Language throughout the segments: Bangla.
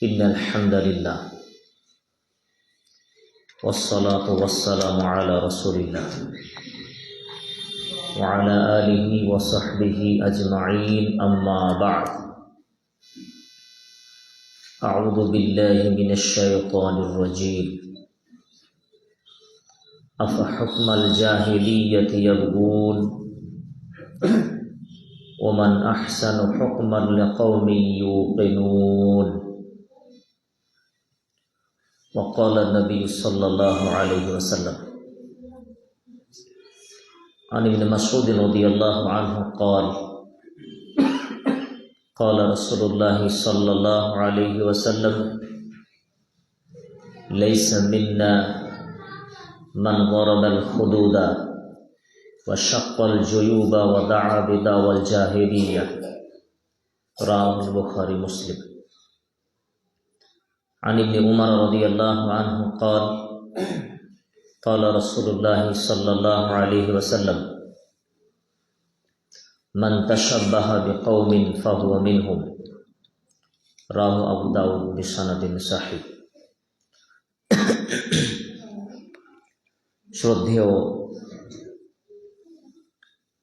إن الحمد لله والصلاة والسلام على رسول الله وعلى آله وصحبه أجمعين أما بعد أعوذ بالله من الشيطان الرجيم أفحكم الجاهلية يبغون ومن أحسن حكما لقوم يوقنون وقال النبي صلى الله عليه وسلم عن ابن مسعود رضي الله عنه قال قال رسول الله صلى الله عليه وسلم ليس منا من ضرب الحدود وشق الجيوب ودعا بدعوى الجاهلية رواه البخاري مسلم عن ابن عمر رضي الله عنه قال قال رسول الله صلى الله عليه وسلم من تشبه بقوم فهو منهم رواه أبو داود بسند صحيح শ্রদ্ধেয়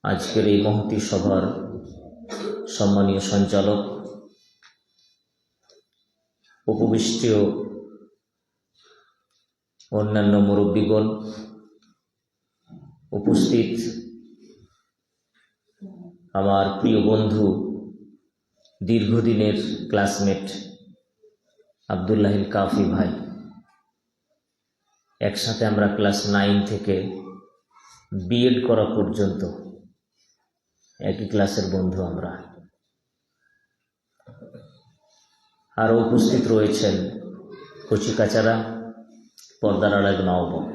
আজকের এই মহতী সভার সম্মানীয় সঞ্চালক, উপবিষ্টীয় অন্যান্য মুরব্বীগণ, উপস্থিত আমার প্রিয় বন্ধু, দীর্ঘদিনের ক্লাসমেট আব্দুল্লাহিল কাফি ভাই, একসাথে আমরা ক্লাস 9 থেকে বিএড করা পর্যন্ত একই ক্লাসের বন্ধু আমরা। আরও উপস্থিত রয়েছেন কচিকাচারা, পর্দার আড়াল মা ও বোন,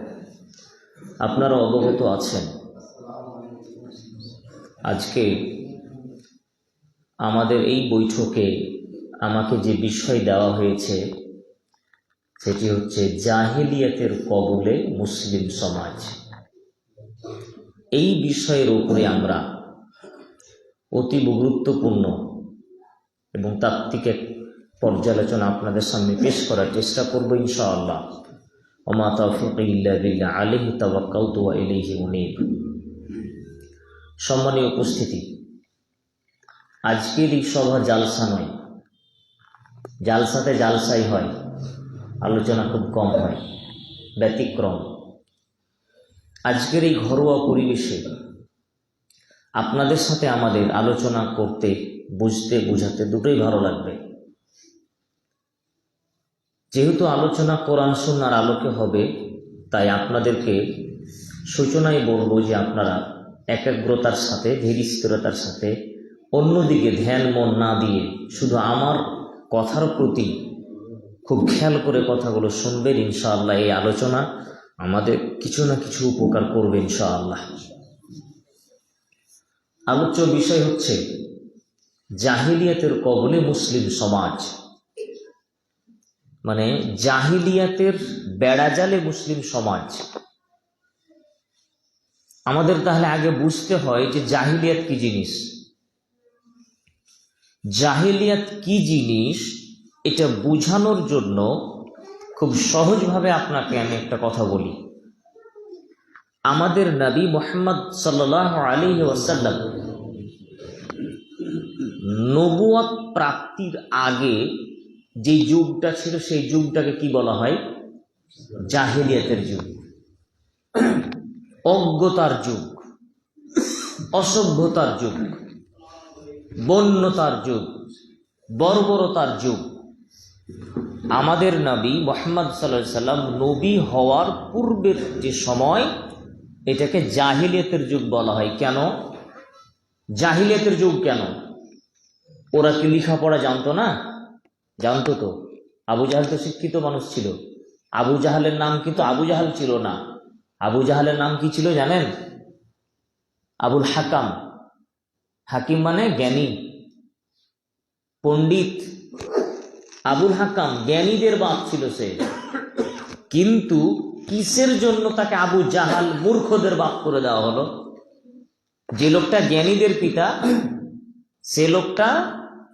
আপনারা অবগত আছেন আজকে আমাদের এই বৈঠকে আমাকে যে বিষয় দেওয়া হয়েছে সেটি হচ্ছে জাহিলিয়াতের কবলে মুসলিম সমাজ। এই বিষয়ের উপরে আমরা অতি গুরুত্বপূর্ণ এবং তাত্ত্বিক এক পর্যালোচনা আপনাদের সামনে পেশ করার চেষ্টা করব ইনশাআল্লাহ। ওমা তাওফীকি ইল্লা বিল্লাহ আলাইহি তাওয়াক্কালতু ওয়া ইলাইহি উনীব। সম্মানীয় উপস্থিতি, আজকের এই সভা জালসা নয়। জালসাতে জালসাই হয়, আলোচনা খুব কম হয়, ব্যতিক্রম। আজকের এই ঘরোয়া পরিবেশে আপনাদের সাথে আমাদের আলোচনা করতে, বুঝতে, বুঝাতে দুটোই ভালো লাগবে। যেহেতু আলোচনা কোরআন সুন্নাহর আলোকে হবে, তাই আপনাদেরকে সূচনায় বলবো যে আপনারা একাগ্রতার সাথে, ধীরস্থিরতার সাথে, অন্যদিকে ধ্যান মন না দিয়ে শুধু আমার কথার প্রতি খুব খেয়াল করে কথাগুলো শুনবেন। ইনশাআল্লাহ এই আলোচনা আমাদের কিছু না কিছু উপকার করবে ইনশাআল্লাহ। আলোচ্য বিষয় হচ্ছে জাহিলিয়াতের কবলে মুসলিম সমাজ, মানে জাহিলিয়াতের বেড়াজালে মুসলিম সমাজ। আমাদের তাহলে আগে বুঝতে হয় যে জাহিলিয়াত কি জিনিস। জাহিলিয়াত কি জিনিস এটা বোঝানোর জন্য খুব সহজভাবে আপনাকে আমি একটা কথা বলি। আমাদের নবী মুহাম্মদ সাল্লাল্লাহু আলাইহি ওয়াসাল্লাম নবুয়ত প্রাপ্তির আগে যে যুগটা ছিল সেই যুগটাকে কি বলা হয়? জাহিলিয়াতের যুগ, অজ্ঞতার যুগ, অসভ্যতার যুগ, বন্যতার যুগ, বর্বরতার যুগ। আমাদের নবী মুহাম্মদ সাল্লাল্লাহু আলাইহি ওয়াসাল্লাম নবী হওয়ার পূর্বের যে সময়, এটাকে জাহিলিয়াতের যুগ বলা হয়। কেন জাহিলিয়াতের যুগ? কেন? ওরা কি লেখাপড়া জানতো না? জানতো তো। আবু জাহাল তো শিক্ষিত মানুষ ছিল। আবু জাহালের নাম কিন্তু আবু জাহাল ছিল না। আবু জাহালের নাম কি ছিল জানেন? আবুল হাকাম। হাকিম মানে জ্ঞানী, পণ্ডিত। আবুল হাকাম জ্ঞানীদের বাপ ছিল সে। কিন্তু কিসের জন্য তাকে আবু জাহাল মূর্খদের বাপ করে দেওয়া হলো? যে লোকটা জ্ঞানীদের পিতা, সে লোকটা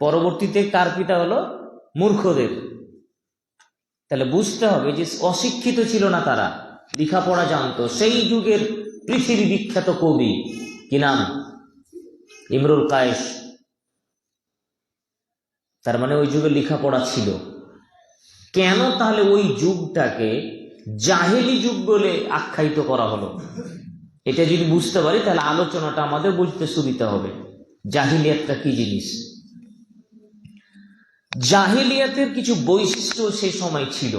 পরবর্তীতে কার পিতা হলো? মূর্খদের। তাহলে বুঝতে হবে যে অশিক্ষিত ছিল না তারা, লেখাপড়া জানতো। সেই যুগের পৃথিবী বিখ্যাত কবি, কি নাম? ইমরুল কায়েস। তার মানে ওই যুগে লেখাপড়া ছিল। কেন তাহলে ওই যুগটাকে জাহেলি যুগ বলে আখ্যায়িত করা হলো? এটা যদি বুঝতে পারি তাহলে আলোচনাটা আমাদের বুঝতে সুবিধা হবে। জাহিলিয়াতটা কি জিনিস? জাহিলিয়াতের কিছু বৈশিষ্ট্য সেই সময় ছিল,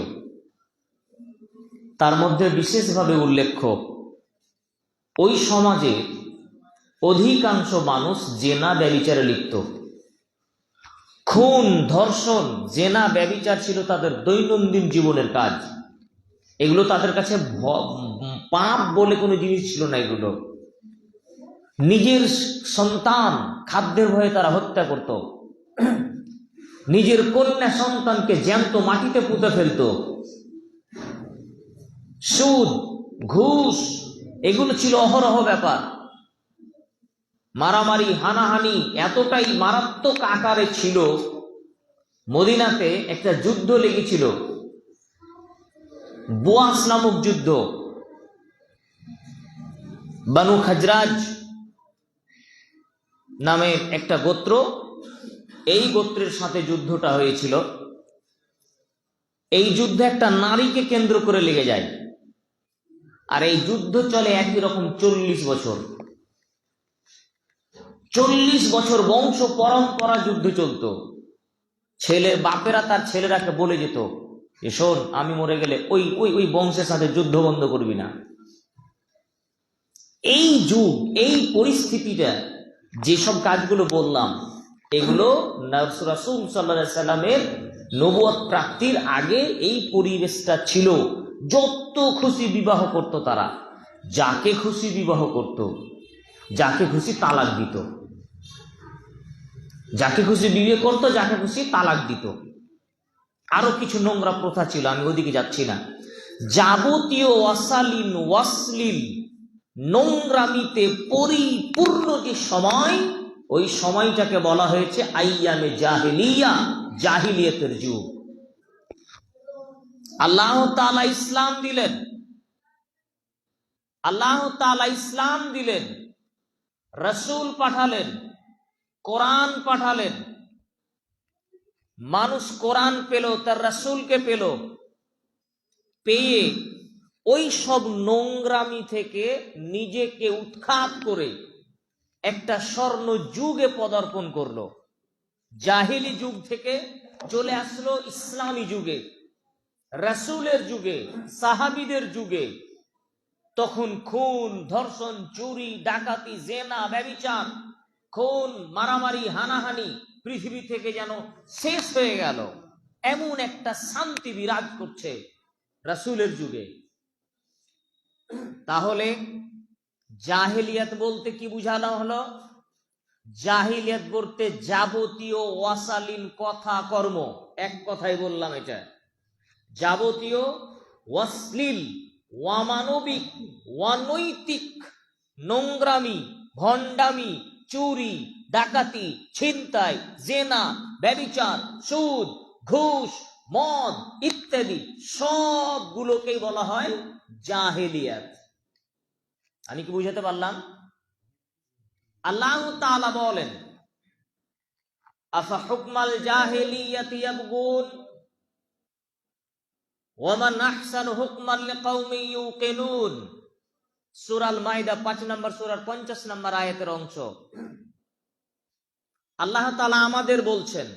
তার মধ্যে বিশেষভাবে উল্লেখ্য ওই সমাজে অধিকাংশ মানুষ জেনা ব্যভিচারে লিপ্ত। খুন, ধর্ষণ, জেনা, ব্যভিচার ছিল তাদের দৈনন্দিন জীবনের কাজ। এগুলো তাদের কাছে পাপ বলে কোনো জিনিস ছিল না। এগুলো নিজের সন্তান খাদ্যের ভয়ে তারা হত্যা করত, নিজের কন্যা সন্তানকে জ্যান্ত মাটিতে পুঁতে ফেলত। সুদ, ঘুষ এগুলো ছিল অহরহ ব্যাপার। মারামারি, হানাহানি এতটাই মারাত্মক আকারে ছিল, মদিনাতে একটা যুদ্ধ লেগেছিল, বুয়াস নামক যুদ্ধ। বানু খাজরাজ নামে একটা গোত্র, এই গোত্রের সাথে যুদ্ধটা হয়েছিল। এই যুদ্ধে একটা নারীকে কেন্দ্র করে লেগে যায়, আর এই যুদ্ধ চলে একই রকম 40 বছর। 40 বছর বংশ পরম্পরা যুদ্ধ চলতো। ছেলে বাপেরা তার ছেলেরাকে বলে যেত, শোন, আমি মরে গেলে ওই ওই ওই বংশের সাথে যুদ্ধ বন্ধ করবি না। এই যুগ, এই পরিস্থিতিটা, যেসব কাজগুলো বললাম এগুলো রাসূল সাল্লাল্লাহু আলাইহি সাল্লামের নবুয়ত প্রাপ্তির আগে এই পরিবেশটা ছিল। যত খুশি বিবাহ করত তারা, যাকে খুশি বিবাহ করত, যাকে খুশি তালাক দিত, যাকে খুশি বিয়ে করত, যাকে খুশি তালাক দিত। আরো কিছু নোংরা প্রথা ছিল, আমি ওদিকে যাচ্ছি না। যাবতীয় অশালীন, অশ্লীল, নোংরামিতে পরিপূর্ণ যে সময়, ওই সময়টাকে বলা হয়েছে আইয়ামে জাহিলিয়া, জাহিলিয়াতের যুগ। আল্লাহ তাআলা ইসলাম দিলেন, আল্লাহ তাআলা ইসলাম দিলেন, রাসূল পাঠালেন, কোরআন পাঠালেন। মানুষ কোরআন পেল, তার রাসূলকে পেল, পেয়ে ওই সব নোংরামি থেকে নিজেকে উৎখাত করে একটা স্বর্ণ যুগে পদার্পণ করলো। জাহিলি যুগ থেকে চলে আসলো ইসলামী যুগে, রাসূলের যুগে, সাহাবীদের যুগে। তখন খুন, ধর্ষণ, চুরি, ডাকাতি, জেনা, ব্যভিচার, খুন, মারামারি, হানাহানি পৃথিবী থেকে যেন শেষ হয়ে গেল, এমন একটা শান্তি বিরাজ করছে রাসূলের যুগে। তাহলে জাহিলিয়াত বলতে কি বুঝানো হলো? জাহিলিয়াত বলতে যাবতীয় অশালীন কথা কর্ম, এক কথাই বললাম, এটা যাবতীয় অশ্লীল, অমানবিক, অনৈতিক নোংরামি, ভণ্ডামি, চুরি, ডাকাতি, ছিনতাই, জেনা, ব্যভিচার, সুদ, ঘুষ, মদ ইত্যাদি সবগুলোকেই বলা হয় জাহিলিয়াত। আমি কি বুঝাতে পারলাম? আল্লাহ তাআলা বলেন, আফা হুকমাল জাহিলিয়াতি ইয়াবগুন ওয়া মান আহসানু হুকমান লিকাওমিন ইউকিনুন। সূরা আল মাইদা 5 নম্বর সূরার 50 নম্বর আয়াতের অংশ। আল্লাহ তাআলা আমাদের বলছেন,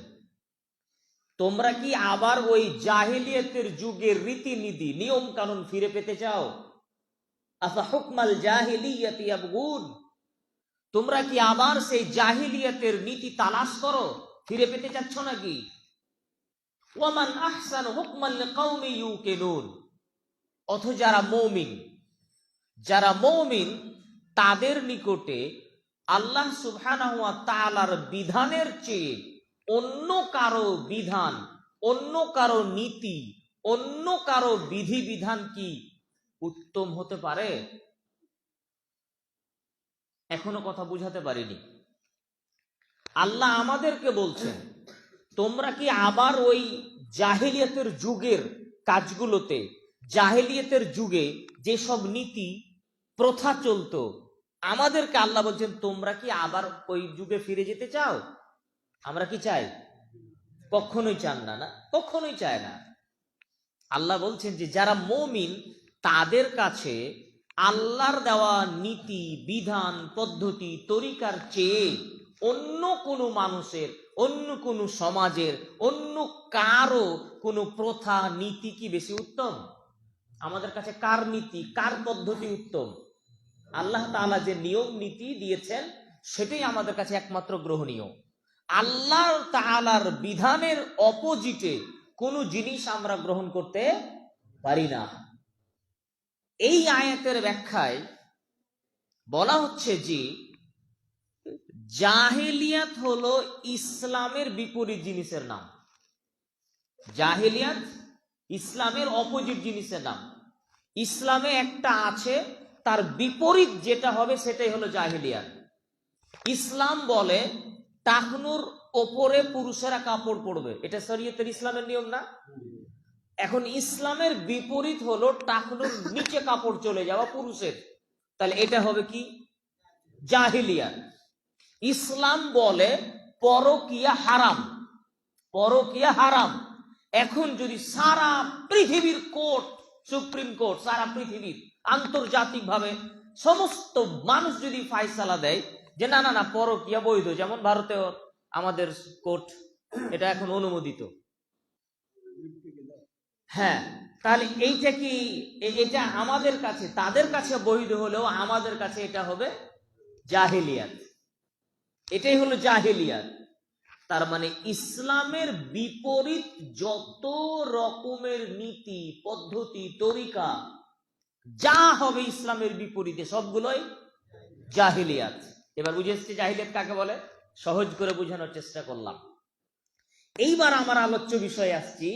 তোমরা কি আবার ওই জাহিলিয়াতের যুগের রীতিনীতি, নিয়ম কানুন ফিরে পেতে চাও? আফা হুকমাল জাহিলিয়াতি ইয়াবগুন, তোমরা কি আবার সেই জাহিলিয়াতের নীতি তালাশ করো, ফিরে পেতে চাচ্ছ নাকি? ওয়ামান আহসানু হুকমান লিকাওমি ইউকিনুন, অথচ যারা মুমিন তাদের নিকটে আল্লাহ সুবহানাহু ওয়া তাআলার বিধানের চেয়ে অন্য কারো বিধান, অন্য কারো নীতি, অন্য কারো বিধিবিধান কি উত্তম হতে পারে? এখনো কথা বুঝাতে পারিনি। আল্লাহ আমাদেরকে বলছেন, তোমরা কি আবার ওই জাহেলিয়াতের যুগের কাজগুলোতে, জাহেলিয়াতের যুগে যেসব নীতি প্রথা চলতো, আমাদেরকে আল্লাহ বলছেন তোমরা কি আবার ওই যুগে ফিরে যেতে চাও? আমরা কি চাই? কখনোই চান না, না কখনোই চায় না। আল্লাহ বলছেন যে যারা মুমিন তাদের কাছে আল্লাহর দেওয়া নীতি বিধান পদ্ধতি তরিকার চেয়ে অন্য কোনো মানুষের, অন্য কোনো সমাজের, অন্য কারো কোনো প্রথা নীতি কি বেশি উত্তম? আমাদের কাছে কার নীতি কার পদ্ধতি উত্তম? আল্লাহ তাআলা যে নিয়ম নীতি দিয়েছেন সেটাই আমাদের কাছে একমাত্র গ্রহণীয়। আল্লাহ তাআলার বিধানের অপোজিটে কোনো জিনিস আমরা গ্রহণ করতে পারি না। এই আয়াতের ব্যাখ্যায় বলা হচ্ছে যে জাহেলিয়াত হলো ইসলামের বিপরীত জিনিসের নাম। জাহেলিয়াত ইসলামের অপোজিট জিনিসের নাম। ইসলামে একটা আছে, তার বিপরীত যেটা হবে সেটাই হলো জাহেলিয়াত। ইসলাম বলে টাকনুর ওপরে পুরুষেরা কাপড় পরবে, এটা শরীয়তের ইসলামের নিয়ম না? এখন ইসলামের বিপরীত হলো টাকনুর নিচে কাপড় চলে যাওয়া পুরুষের, তাহলে এটা হবে কি? জাহেলিয়াত। ইসলাম বলে পরকিয়া হারাম, পরকিয়া হারাম। এখন যদি সারা পৃথিবীর কোর্ট, সুপ্রিম কোর্ট, সারা পৃথিবীর আন্তর্জাতিক ভাবে সমস্ত মানুষ যদি ফায়সালা দেয় যে না না না পরকিয়া বৈধ, যেমন ভারতেও আমাদের কোর্ট এটা এখন অনুমোদিত, হ্যাঁ, তাহলে এইটা কি, এটা আমাদের কাছে, তাদের কাছে বৈধ হলেও আমাদের কাছে এটা হবে জাহেলিয়াত। এটাই হলো জাহেলিয়াত। তার মানে ইসলামের বিপরীত যত রকমের নীতি পদ্ধতি তরিকা যা হবে ইসলামের বিপরীতে সবগুলোই জাহেলিয়াত। এবার বুঝে এসছে জাহেলিয়াত কাকে বলে? সহজ করে বোঝানোর চেষ্টা করলাম। এইবার আমার আলোচ্য বিষয়ে আসছি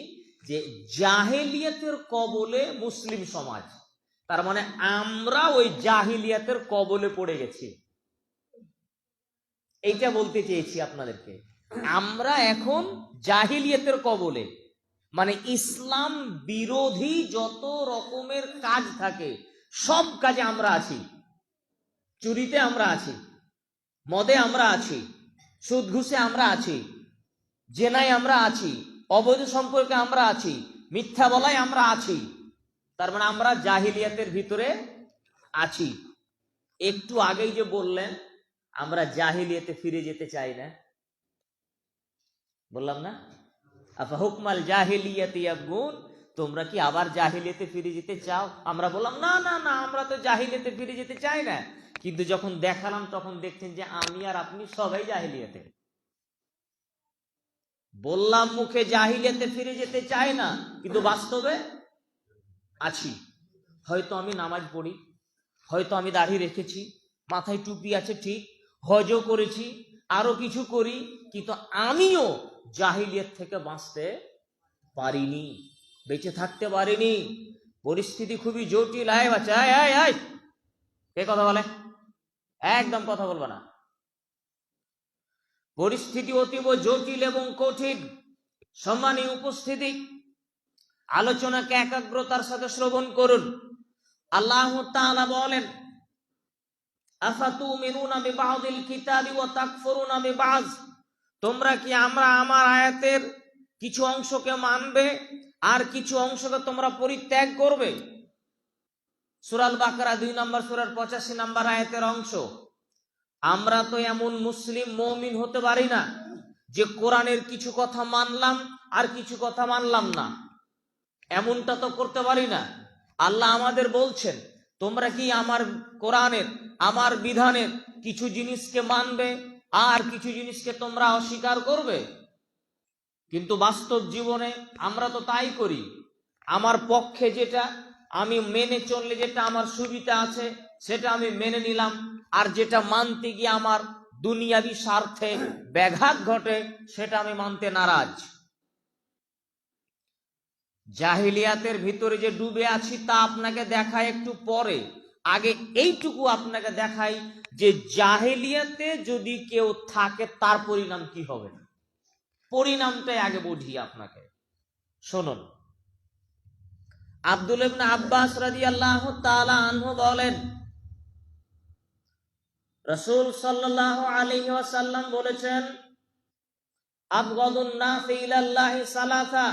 যে জাহেলিয়াতের কবলে মুসলিম সমাজ, তার মানে আমরা ওই জাহেলিয়াতের কবলে পড়ে গেছি, এইটা বলতে চেয়েছি আপনাদেরকে। আমরা এখন জাহেলিয়াতের কবলে, মানে ইসলাম বিরোধী যত রকমের কাজ থাকে সব কাজে আমরা আছি। চুরিতে আমরা আছি, মদে আমরা আছি, সুদ ঘুষে আমরা আছি, জেনায় আমরা আছি, অবৈধ সম্পর্কে আমরা আছি, মিথ্যা বলায় আমরা আছি। তার মানে আমরা জাহিলিয়াতের ভিতরে আছি। একটু আগেই যে বললেন আমরা জাহিলিয়াতে ফিরে যেতে চাই না, বললাম না? আফা হুকমাল জাহিলিয়াতি ইয়াবগুন, তোমরা কি আবার জাহিলিয়াতে ফিরে যেতে চাও? আমরা বললাম না না না, আমরা তো জাহিলিয়াতে ফিরে যেতে চাই না। কিন্তু যখন দেখালাম তখন দেখছেন যে আমি আর আপনি সবাই জাহিলিয়াতে। বললাম মুখে জাহিলিয়াতে ফিরে যেতে চাই না, কিন্তু বাস্তবে আছি। হয়তো আমি নামাজ পড়ি, হয়তো আমি দাড়ি রেখেছি, মাথায় টুপি আছে ঠিক, হজও করেছি, আরো কিছু করি, কিন্তু আমিও জাহিলিয়াত থেকে বাঁচতে পারিনি, বেঁচে থাকতে পারিনি। পরিস্থিতি খুবই জটিল। আয় বাচ্চা, আয় আয় আয়, কে কথা বলে? একদম কথা বলবে না। পরিস্থিতি অতীব জটিল এবং কঠিন। সম্মানীয় উপস্থিতি, আলোচনাকে একাগ্রতার সাথে শ্রবণ করুন। আল্লাহ তাআলা বলেন, আফাতুমিনুনা বিবাদিল কিতাবি ওয়া তাকফুরুনা বিবাজ, তোমরা কি আমার আয়াতের কিছু অংশকে মানবে আর কিছু অংশকে তোমরা পরিত্যাগ করবে? সূরা আল বাকারা 2 নম্বর সূরার 85 নম্বর আয়াতের অংশ। আমরা তো এমন মুসলিম মুমিন হতে পারি না যে কোরআনের কিছু কথা মানলাম আর কিছু কথা মানলাম না, এমনটা তো করতে পারি না। আল্লাহ আমাদের বলছেন তোমরা কি আমার কোরআনের, আমার বিধানের কিছু জিনিসকে মানবে আর কিছু জিনিসকে তোমরা অস্বীকার করবে। কিন্তু বাস্তব জীবনে আমরা তো তাই করি। আমার পক্ষে যেটা, আমি মেনে চললে যেটা আমার সুবিধা আছে সেটা আমি মেনে নিলাম, আর যেটা মানতে গিয়ে আমার দুনিয়াবি স্বার্থে ব্যাঘাত ঘটে সেটা আমি মানতে নারাজ। জাহিলিয়াতের ভিতরে যে ডুবে আছি তা আপনাকে দেখায় একটু পরে। আগে এইটুকু আপনাকে দেখাই যে জাহিলিয়াতে যদি কেউ থাকে তার পরিণাম কি হবে। পরিণামটাই আগে বুঝিয়ে আপনাকে শুনুন। আব্দুল ইবনে আব্বাস রাদিয়াল্লাহু তাআলা আনহু বলেন, রাসূল সাল্লাল্লাহু আলাইহি ওয়াসাল্লাম বলেছেন, আবগাদুন নাসি ইলাল্লাহি সালাসা,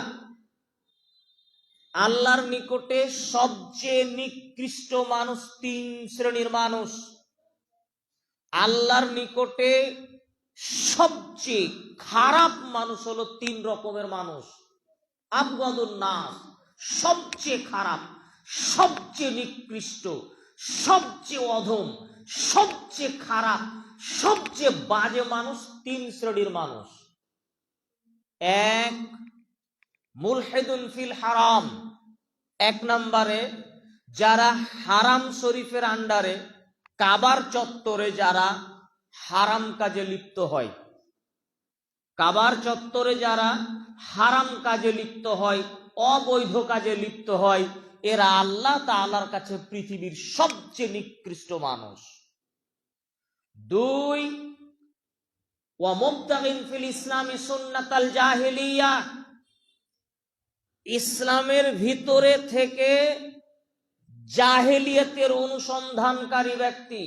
আল্লাহর নিকটে সবচেয়ে নিকৃষ্ট মানুষ তিন শ্রেণীর মানুষ। আল্লাহর নিকটে সবচেয়ে খারাপ মানুষ হলো তিন রকমের মানুষ। আবগাদুন নাস, সবচেয়ে খারাপ, সবচেয়ে নিকৃষ্ট, সবচেয়ে অধম, সবচেয়ে খারাপ, সবচেয়ে বাজে মানুষ তিন শ্রেণীর মানুষ। এক, মুলহিদুন ফিল হারাম, এক নম্বরে যারা হারাম শরীফের আন্ডারে কাবার চত্বরে যারা হারাম কাজে লিপ্ত হয়, কাবার চত্বরে যারা হারাম কাজে লিপ্ত হয়, অবৈধ কাজে লিপ্ত হয়, এরা আল্লাহ তাআলার কাছে পৃথিবীর সবচেয়ে নিকৃষ্ট মানুষ। দুই, ওয়া মুবতাগিন ফিল ইসলামি সুন্নাতাল জাহিলিয়া, ইসলামের ভিতরে থেকে জাহেলিয়াতের অনুসন্ধানকারী ব্যক্তি।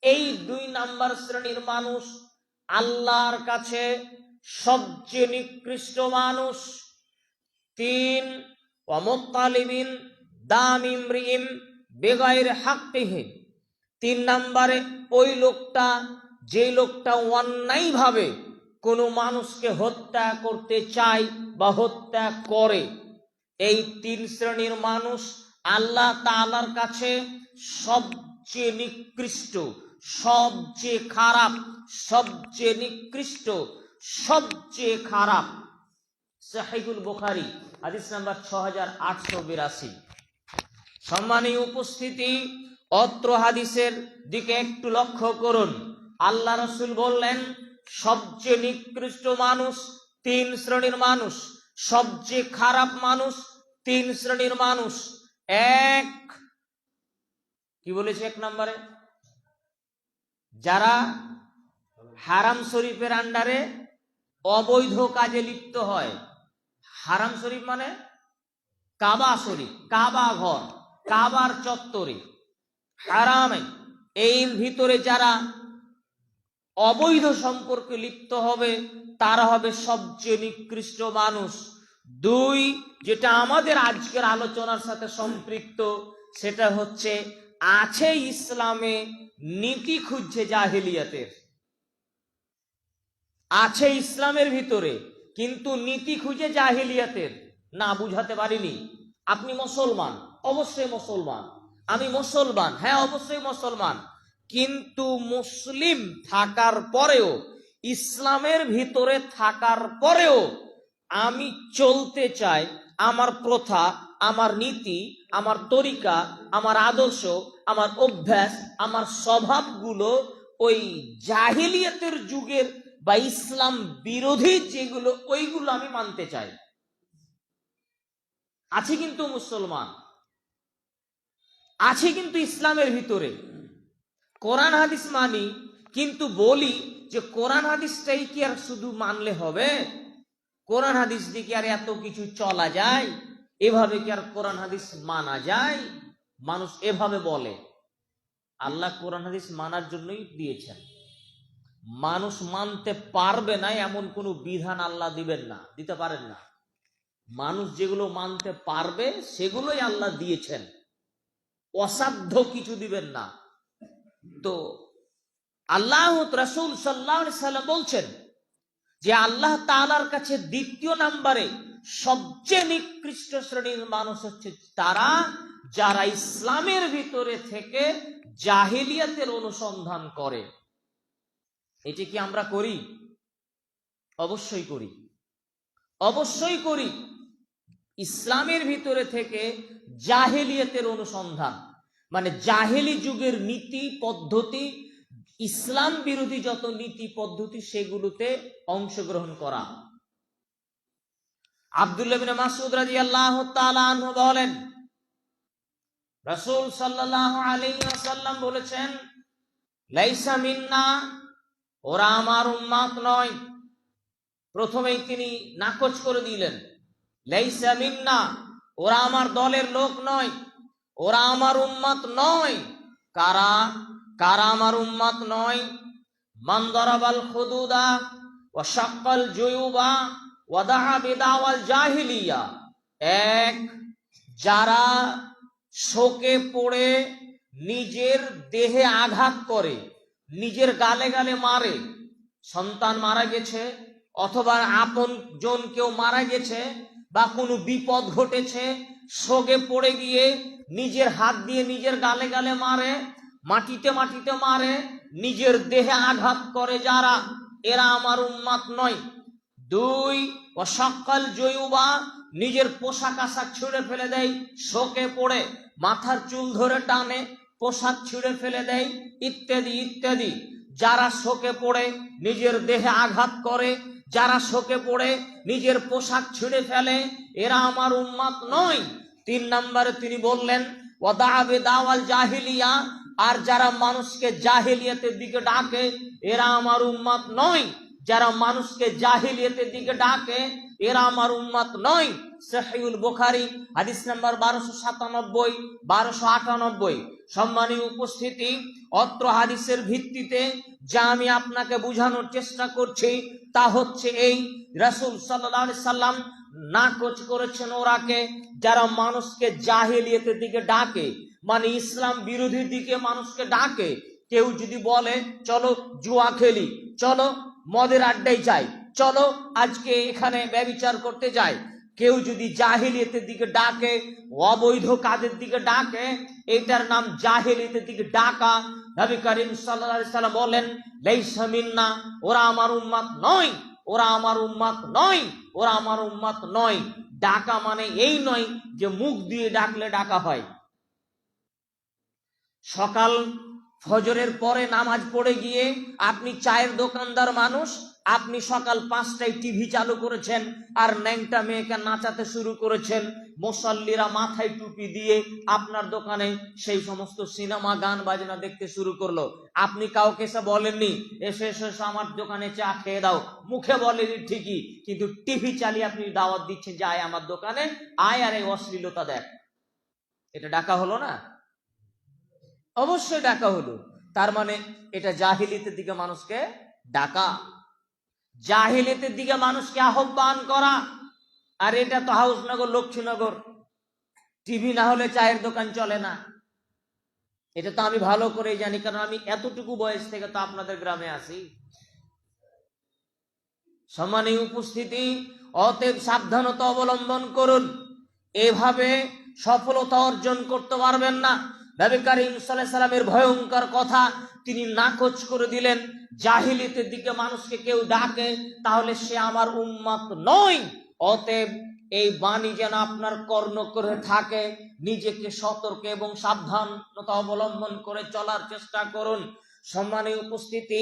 এই দুই নাম্বার শ্রেণীর মানুষ আল্লাহর কাছে সবচেয়ে নিকৃষ্ট মানুষ। তিন, ওয়া মুতালিবিন দাম ইমরিইম বিগাইরি হাক্কিহি, তিন নম্বরে ওই লোকটা, যে লোকটা অন্যায়ভাবে কোনো মানুষকে হত্যা করতে চায় বা হত্যা করে। এই তিন শ্রেণীর মানুষ আল্লাহ তাআলার কাছে সবচেয়ে নিকৃষ্ট, সবচেয়ে খারাপ, সবচেয়ে নিকৃষ্ট, সবচেয়ে খারাপ। সহিহুল বুখারী হাদিস নাম্বার 6882। সম্মানীয় উপস্থিতি, অত্র হাদিসের দিকে একটু লক্ষ্য করুন। আল্লাহ রাসূল বললেন, সবচেয়ে নিকৃষ্ট মানুষ তিন শ্রেণীর মানুষ, সবচেয়ে খারাপ মানুষ তিন শ্রেণীর মানুষ। এক, কি বলেছে? এক নম্বরে যারা হারাম শরীফের আন্ডারে অবৈধ কাজে লিপ্ত হয়। হারাম শরীফ মানে কাবা শরীফ, কাবা ঘর, কাবার চত্বরে হারামে, এর ভিতরে যারা অবৈধ সম্পর্কে লিপ্ত হবে তারা হবে সবচেয়ে নিকৃষ্ট মানুষ। দুই, যেটা আমাদের আজকের আলোচনার সাথে সম্পৃক্ত, সেটা হচ্ছে আছে ইসলামে নীতি খুঁজছে জাহেলিয়াতের, আছে ইসলামের ভিতরে কিন্তু নীতি খুঁজে জাহেলিয়াতের। না, বুঝাতে পারিনি। আপনি মুসলমান, অবশ্যই মুসলমান। আমি মুসলমান, হ্যাঁ অবশ্যই মুসলমান, কিন্তু মুসলিম থাকার পরেও, ইসলামের ভিতরে থাকার পরেও আমি চলতে চাই আমার প্রথা, আমার নীতি, আমার তরিকা, আমার আদর্শ, আমার অভ্যাস, আমার স্বভাবগুলো ওই জাহিলিয়াতের যুগের বা ইসলাম বিরোধী যেগুলো, ওইগুলো আমি মানতে চাই। আছে কিন্তু মুসলমান, আছে কিন্তু ইসলামের ভিতরে কোরআন হাদিস মানি, কিন্তু বলি যে কোরআন হাদিসটাই কি আর শুধু মানলে হবে? কোরআন হাদিস দিয়ে কি আর এত কিছু চলা যায়? এভাবে কি আর কোরআন হাদিস মানা যায়? মানুষ এভাবে বলে। আল্লাহ কোরআন হাদিস মানার জন্যই দিয়েছেন। মানুষ মানতে পারবে না এমন কোনো বিধান আল্লাহ দিবেন না, দিতে পারেন না। মানুষ যেগুলো মানতে পারবে সেগুলোই আল্লাহ দিয়েছেন, অসাধ্য কিছু দিবেন না। তো আল্লাহ রাসূল সাল্লাল্লাহু আলাইহি সাল্লাম বলছেন যে আল্লাহ তাআলার কাছে দ্বিতীয় নম্বরে সবচেয়ে নিকৃষ্ট শ্রেণীর মানুষ হচ্ছে তারা যারা ইসলামের ভিতরে থেকে জাহেলিয়াতের অনুসন্ধান করে। এটি কি আমরা করি? অবশ্যই করি, অবশ্যই করি। ইসলামের ভিতরে থেকে জাহেলিয়াতের অনুসন্ধান মানে জাহেলি যুগের নীতি পদ্ধতি, ইসলাম বিরোধী যত নীতি পদ্ধতি, সেগুলোতে অংশগ্রহণ করা। আব্দুল্লাহ ইবনে মাসউদ রাদিয়াল্লাহু তাআলা আনহু বলেন, রাসূল সাল্লাল্লাহু আলাইহি ওয়াসাল্লাম বলেছেন, লাইসা মিন্না, ওরা আমার উম্মত নয়। প্রথমেই তিনি নাকচ করে দিলেন, লাইসা মিন্না, ওরা আমার দলের লোক নয়, ওরা আমার উম্মত নয়। কারা কারা আমার উম্মত নয়? মান দারাবাল খুদুদা ওয়া শাক্কাল জুয়ুবা ওয়া দাআ বিদাওয়াল জাহিলিয়া। এক, যারা শোকে পড়ে নিজের দেহে আঘাত করে, নিজের গালে গালে মারে, সন্তান মারা গেছে অথবা আপন জন কেউ মারা গেছে বা কোনো বিপদ ঘটেছে, শোকে পড়ে গিয়ে নিজের হাত দিয়ে নিজের গালে গালে মারে, মাটিতে মাটিতে মারে, নিজের দেহে আঘাত করে যারা, এরা আমার উম্মত নয়। দুই, অসকাল জয়ুবা, নিজের পোশাক আশাক ছিঁড়ে ফেলে দেয় শোকে পড়ে, মাথার চুল ধরে টানে, পোশাক ছিঁড়ে ফেলে দেয়, ইত্যাদি ইত্যাদি। যারা শোকে পড়ে নিজের দেহে আঘাত করে, যারা শোকে পড়ে নিজের পোশাক ছিঁড়ে ফেলে, এরা আমার উম্মত নয়। তিন নম্বরে তিনি বললেন ওয়াদা বিদাওয়াল জাহিলিয়া, আর যারা মানুষকে জাহিলিয়াতের দিকে ডাকে, এরা আমার উম্মত নয়। যারা মানুষকে জাহিলিয়াতের দিকে ডাকে, এরা আমার উম্মত নয়। সহিহুল বুখারী হাদিস নাম্বার 1297 1298। সম্মানীয় উপস্থিতি, অত্র হাদিসের ভিত্তিতে যা আমি আপনাকে বোঝানোর চেষ্টা করছি তা হচ্ছে এই, রাসূল সাল্লাল্লাহু আলাইহি সাল্লাম নাকচ করেছেন ওরাকে যারা মানুষকে জাহিলিয়াতের দিকে ডাকে, মানে ইসলাম বিরোধী দিকে মানুষকে ডাকে। কেউ যদি বলে চলো জুয়া খেলি, চলো মদের আড্ডায় যাই, চলো আজকে এখানে ব্যভিচার করতে যাই, কেউ যদি জাহিলিয়াতের দিকে ডাকে, অবৈধ কাজের দিকে ডাকে, এটার নাম জাহিলিয়াতের দিকে ডাকা। নবী করিম সাল্লাল্লাহু আলাইহি সাল্লাম বলেন লাইসা মিন্না, ওরা আমার উম্মত নয়, ওরা আমার উম্মত নয়, ওরা আমার উম্মত নয়। ডাকা মানে এই নয় যে মুখ দিয়ে ডাকলে ডাকা হয়। সকাল ফজরের পরে নামাজ পড়ে গিয়ে আপনি চায়ের দোকানদার মানুষ, আপনি সকাল 5টায় টিভি চালু করেছেন আর ন্যাংটা মেয়েকে নাচাতে শুরু করেছেন, মুসল্লিরা মাথায় টুপি দিয়ে আপনার দোকানে সেই সমস্ত সিনেমা গান বাজনা দেখতে শুরু করলো। আপনি কাউকে এসে বলেননি এসে এসে আমার দোকানে চা খেয়ে দাও, মুখে বলেনি ঠিকই, কিন্তু টিভি চালিয়ে আপনি দাওয়াত দিচ্ছেন যে আয় আমার দোকানে, আয় আর এই অশ্লীলতা দেখ। এটা ডাকা হলো না? অবশ্যই ডাকা হলো। তার মানে এটা জাহিলিয়াতের দিকে মানুষকে ডাকা, জাহিলিয়াতের দিকে মানুষকে আহ্বান করা। আর এটা তো হাউসনগর লক্ষ্মীনগর, টিভি না হলে চায়ের দোকান চলে না। এটা তো আমি ভালো করে জানি, কারণ আমি এতটুকু বয়স থেকে তো আপনাদের গ্রামে আসি। সম্মানীয় উপস্থিতি, অতএব সাবধানতা অবলম্বন করুন, এভাবে সফলতা অর্জন করতে পারবেন না। নবী করিম সাল্লাল্লাহু আলাইহি সাল্লামের ভয়ঙ্কর কথা তিনি নাকচ করে দিলেন। জাহিলিয়াতের দিকে মানুষকে কেউ ডাকে তাহলে সে আমার উম্মত নয়। অতএব এই বাণী যেন আপনার কর্ণ করে থাকে, নিজেকে সতর্ক এবং সাবধানতা অবলম্বন করে চলার চেষ্টা করুন। সম্মানীয় উপস্থিতি,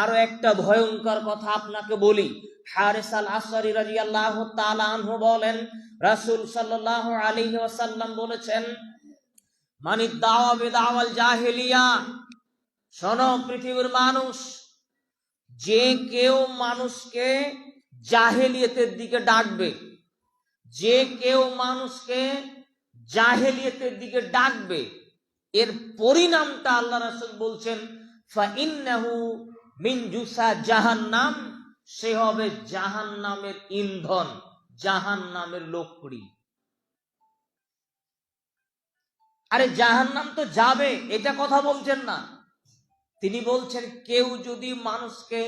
আরো একটা ভয়ঙ্কর কথা আপনাকে বলি। হারিস আল আসরি রাদিয়াল্লাহু তাআলা আনহু বলেন, রাসূল সাল্লাল্লাহু আলাইহি ওয়াসাল্লাম বলেছেন, মানি দাওয়া বিদাওয়াল জাহিলিয়া, শোনো পৃথিবীর মানুষ, যে কেউ মানুষকে জাহেলিয়াতের দিকে ডাকবে, যে কেউ মানুষকে জাহেলিয়াতের দিকে ডাকবে, এর পরিণামটা আল্লাহ রাসূল বলছেন ফাইন্নাহু মিন জুসা জাহান্নাম, সে হবে জাহান্নামের ইন্ধন, জাহান্নামের লোকড়ি। আরে জাহান্নাম তো যাবে, এটা কথা বলছেন না, তিনি বলছেন কেউ যদি মানুষকে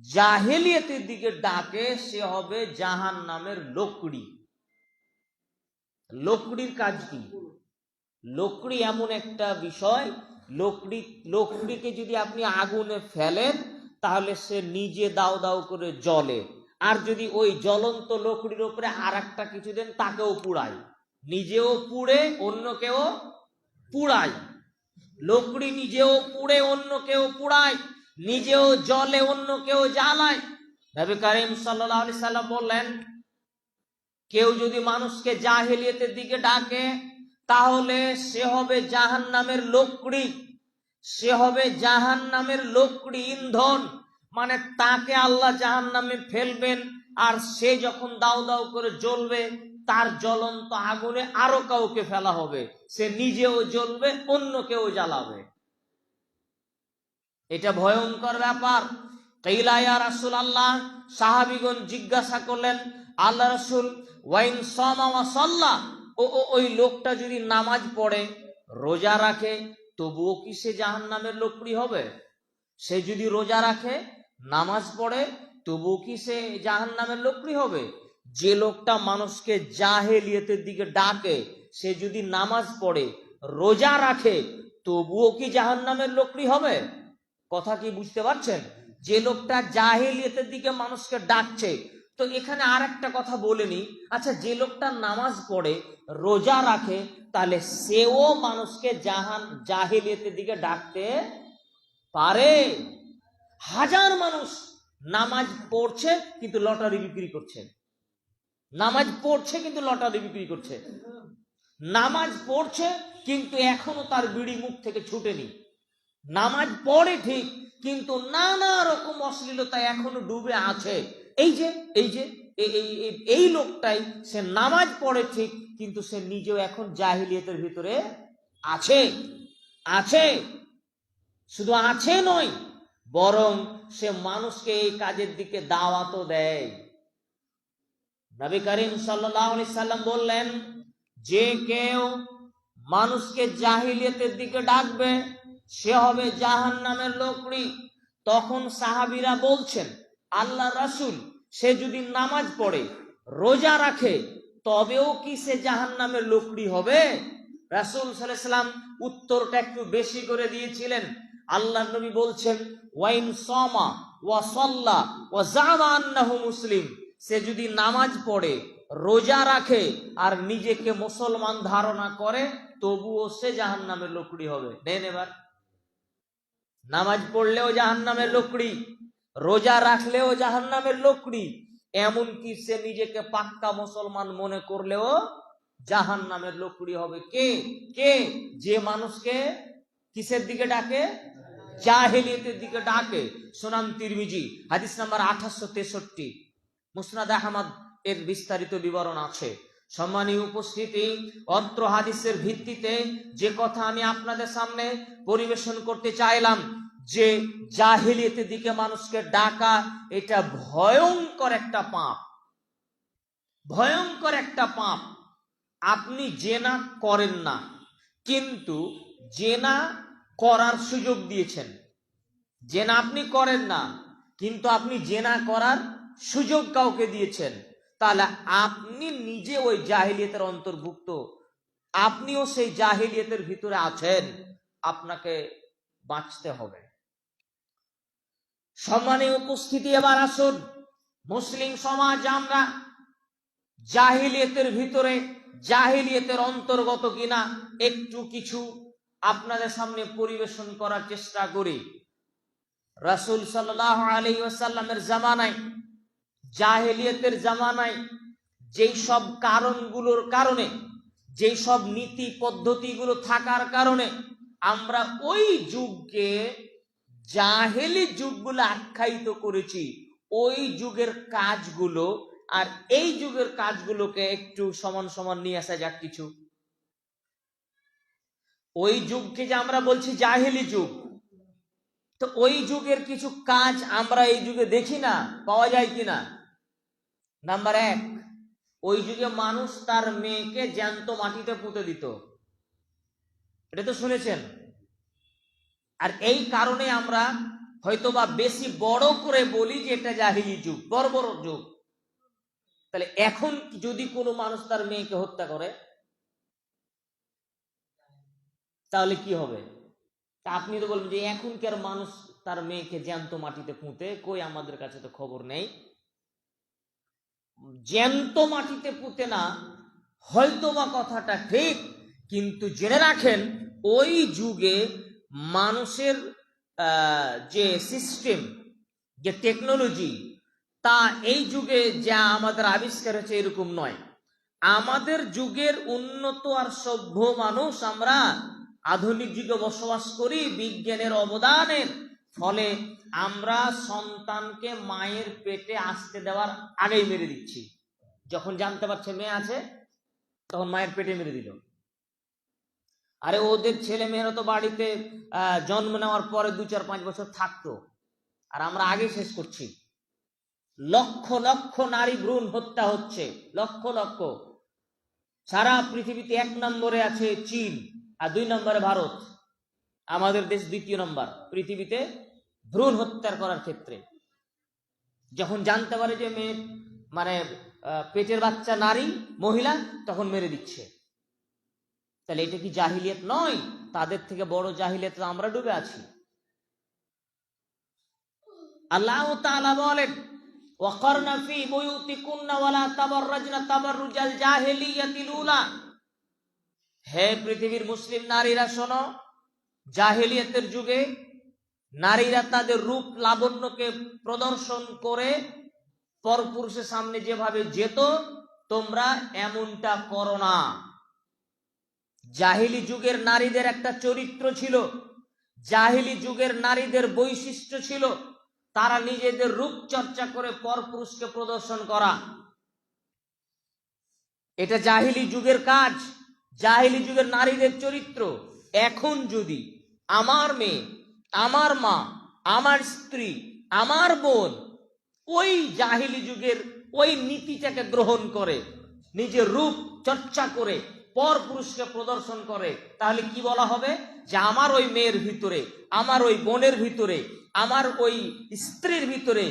জাহেলিয়াতের দিকে ডাকে সে হবে জাহান্নামের লোকড়ি। লোকড়ির কাজ কি? লোকড়ি এমন একটা বিষয়, লোকড়িকে যদি আপনি আগুনে ফেলেন তাহলে সে নিজে দাও দাও করে জ্বলে, আর যদি ওই জ্বলন্ত লোকড়ির উপরে আর একটা কিছু দেন তাকেও পুড়ায়, নিজেও পুড়ে অন্যকেও পুড়ায়। লোকড়ি নিজেও পুড়ে অন্যকেও পুড়ায়, নিজেও জ্বলে অন্যকেও জ্বালায়। নবী করিম সাল্লাল্লাহু আলাইহি সাল্লাম বললেন, কেউ যদি মানুষকে জাহেলিয়াতের দিকে ডাকে তাহলে সে হবে জাহান্নামের লোকড়ি, সে হবে জাহান্নামের লোকড়ি, ইন্ধন। মানে তাকে আল্লাহ জাহান্নামে ফেলবেন, আর সে যখন দাউ দাউ করে জ্বলবে তার জ্বলন্ত আগুনে আরো কাউকে ফেলা হবে, সে নিজেও জ্বলবে, অন্যকেও জ্বালাবে। এটা ভয়ঙ্কর ব্যাপার। কাইলা ইয়া রাসূলুল্লাহ, সাহাবীগণ জিজ্ঞাসা করলেন, আল্লাহ রাসূল, ওয়াইন সামা ওয়া সাল্লা, ওই লোকটা যদি নামাজ পড়ে রোজা রাখে তবুও কি সে জাহান্নামের লোকড়ি হবে? সে যদি রোজা রাখে নামাজ পড়ে তবুও কি সে জাহান্নামের লোকড়ি হবে? যে লোকটা মানুষকে জাহেলিয়তের দিকে ডাকে সে যদি নামাজ পড়ে রোজা রাখে তবুও কি জাহান্নামের লোকড়ি হবে? কথা কি বুঝতে পারছেন? যে লোকটা জাহেলিয়তের দিকে মানুষকে ডাকছে, তো এখানে আর একটা কথা বলেনি, আচ্ছা যে লোকটা নামাজ পড়ে রোজা রাখে তাহলে সেও মানুষকে জাহেলিয়তের দিকে ডাকতে পারে? হাজার মানুষ নামাজ পড়ছে কিন্তু লটারি বিক্রি করছে, নামাজ পড়ছে কিন্তু লটারি বিক্রি করছে, নামাজ পড়ছে কিন্তু এখনো তার বিড়ি মুখ থেকে ছুটেনি, নামাজ পড়ে ঠিক কিন্তু নানা রকম অশ্লীলতা এখনো ডুবে আছে। এই লোকটাই, সে নামাজ পড়ে ঠিক কিন্তু সে নিজেও এখন জাহিলিয়তের ভিতরে আছে। আছে শুধু আছে নয়, বরং সে মানুষকে এই কাজের দিকে দাওয়াতও দেয়। নবী করিম সাল্লাল্লাহু আলাইহি সাল্লাম বললেন, যে কেউ মানুষকে জাহিলিয়তের দিকে ডাকবে সে হবে জাহান্নামের লোকড়ি। তখন সাহাবীরা বলছেন, আল্লাহ রাসূল, সে যদি নামাজ পড়ে রোজা রাখে তবেও কি সে জাহান্নামের লোকড়ি হবে? রাসূল সাল্লাল্লাহু আলাইহি সাল্লাম উত্তরটা একটু বেশি করে দিয়েছিলেন। আল্লাহ নবী বলছেন, ওয়াইন সামা ওয়া সাল্লা ওয়া জামা আন্নাহু মুসলিম, সে যদি নামাজ পড়ে রোজা রাখে আর নিজেকে মুসলমান ধারণা করে তবুও সে জাহান্নামের লোকড়ি হবে। দেন এবার, নামাজ পড়লেও জাহান্নামের লোকড়ি, রোজা রাখলেও জাহান্নামের লোকড়ি, এমনকি সে নিজেকে পাক্কা মুসলমান মনে করলেও জাহান্নামের লোকড়ি হবে। কে কে? যে মানুষকে কিসের দিকে ডাকে? জাহেলিয়তের দিকে ডাকে। সুনান তিরমিজি হাদিস নাম্বার 2863, মুসনাদ আহমদ এর বিস্তারিত বিবরণ আছে। সম্মানীয় উপস্থিতি, অত্র হাদিসের ভিত্তিতে যে কথা আমি আপনাদের সামনে পরিবেশন করতে চাইলাম, যে জাহেলিয়তের দিকে মানুষকে ডাকা এটা ভয়ঙ্কর একটা পাপ, ভয়ঙ্কর একটা পাপ। আপনি জেনা করেন না কিন্তু জেনা করার সুযোগ দিয়েছেন, জেনা আপনি করেন না কিন্তু আপনি জেনা করার সুযোগ কাউকে দিয়েছেন, তাহলে আপনি নিজে ওই জাহেলিয়তের অন্তর্ভুক্ত, আপনিও সেই জাহেলিয়তের ভিতরে আছেন, আপনাকে বাঁচতে হবে। সম্মানীয় উপস্থিতি, এবার আসুন মুসলিম সমাজ আমরা জাহেলিয়তের ভিতরে, জাহেলিয়তের অন্তর্গত কিনা একটু কিছু আপনাদের সামনে পরিবেশন করার চেষ্টা করি। রাসূল সাল্লাল্লাহু আলাইহি ওয়াসাল্লামের জামানায়, জাহেলিয়তের জামানায় যেই সব কারণগুলোর কারণে, যেই সব নীতি পদ্ধতিগুলো থাকার কারণে আমরা ওই যুগকে জাহেলি যুগগুলো আখ্যায়িত করেছি, ওই যুগের কাজগুলো আর এই যুগের কাজগুলোকে একটু সমান সমান নিয়ে আসা যাক কিছু। ওই যুগকে যে আমরা বলছি জাহেলি যুগ, তো ওই যুগের কিছু কাজ আমরা এই যুগে দেখি না, পাওয়া যায় কিনা? নাম্বার 1, ওই যুগে মানুষ তার মেয়েকে জ্যান্ত মাটিতে পুঁতে দিত, এটা তো শুনেছেন। আর এই কারণে আমরা হয়তোবা বেশি বড় করে বলি যে এটা জাহিলি যুগ, বর্বর যুগ। তাহলে এখন যদি কোনো মানুষ তার মেয়েকে হত্যা করে তাহলে কি হবে? আপনি তো বলবেন যে এখনকার মানুষ তার মেয়েকে জ্যান্ত মাটিতে পুঁতে, কই আমাদের কাছে তো খবর নেই। জ্যান্ত মাটিতে পুঁতে না, হয়তোবা কথাটা ঠিক, কিন্তু জেনে রাখেন ওই যুগে মানুষের যে সিস্টেম, যে টেকনোলজি, তা এই যুগে যা আমাদের আবিষ্কার হয়েছে এরকম নয়। আমাদের যুগের উন্নত আর সভ্য মানুষ আমরা আধুনিক যুগে বসবাস করি, বিজ্ঞানের অবদানের ফলে আমরা সন্তানকে মায়ের পেটে আসতে দেওয়ার আগেই মেরে দিচ্ছি। যখন জানতে পারছে মেয়ে আছে তখন মায়ের পেটে মেরে দিল। আরে ওদের ছেলে মেয়েরা তো বাড়িতে জন্ম নেওয়ার পরে 2-4-5 বছর থাকতো, আর আমরা আগে শেষ করছি। লক্ষ লক্ষ নারী ভ্রূণ হত্যা হচ্ছে, লক্ষ লক্ষ। সারা পৃথিবীতে 1 নম্বরে আছে চীন, আর 2 নম্বরে ভারত। আমাদের দেশ 2য় নম্বর পৃথিবীতে ভ্রূণ হত্যা করার ক্ষেত্রে। যখন জানতে পারে যে মেয়ে মানে পেটের বাচ্চা নারী মহিলা, তখন মেরে দিচ্ছে। তাহলে এটা কি জাহিলিয়াত নয়? তাদের থেকে বড় জাহিলিয়াত আমরা ডুবে আছি। আল্লাহ তাআলা বলেন, ওয়াকারনা ফি বুয়ুতিকুন্না ওয়ালা তাবাররাজনা তাবাররুজাল জাহিলিয়াতিল উলা। হে পৃথিবীর মুসলিম নারীরা শোনো, জাহিলিয়াতের যুগে নারীরা তাদের রূপ লাবণ্যকে প্রদর্শন করে পরপুরুষের সামনে যেভাবে যেত, তোমরা এমনটা করো না। জাহিলি যুগের নারীদের একটা চরিত্র ছিল, জাহিলি যুগের নারীদের বৈশিষ্ট্য ছিল তারা নিজেদের রূপ চর্চা করে পরপুরুষকে প্রদর্শন করা। এটা জাহিলি যুগের কাজ, জাহিলি যুগের নারীদের চরিত্র। এখন যদি আমার মেয়ে, আমার মা, আমার স্ত্রী, আমার বোন ওই জাহিলি যুগের ওই নীতিটাকে গ্রহণ করে, নিজের রূপ চর্চা করে পরপুরুষকে প্রদর্শন করে, তাহলে কি বলা হবে? যে আমার ওই মেয়ের ভিতরে, আমার ওই বোনের ভিতরে, আমার ওই স্ত্রীর ভিতরে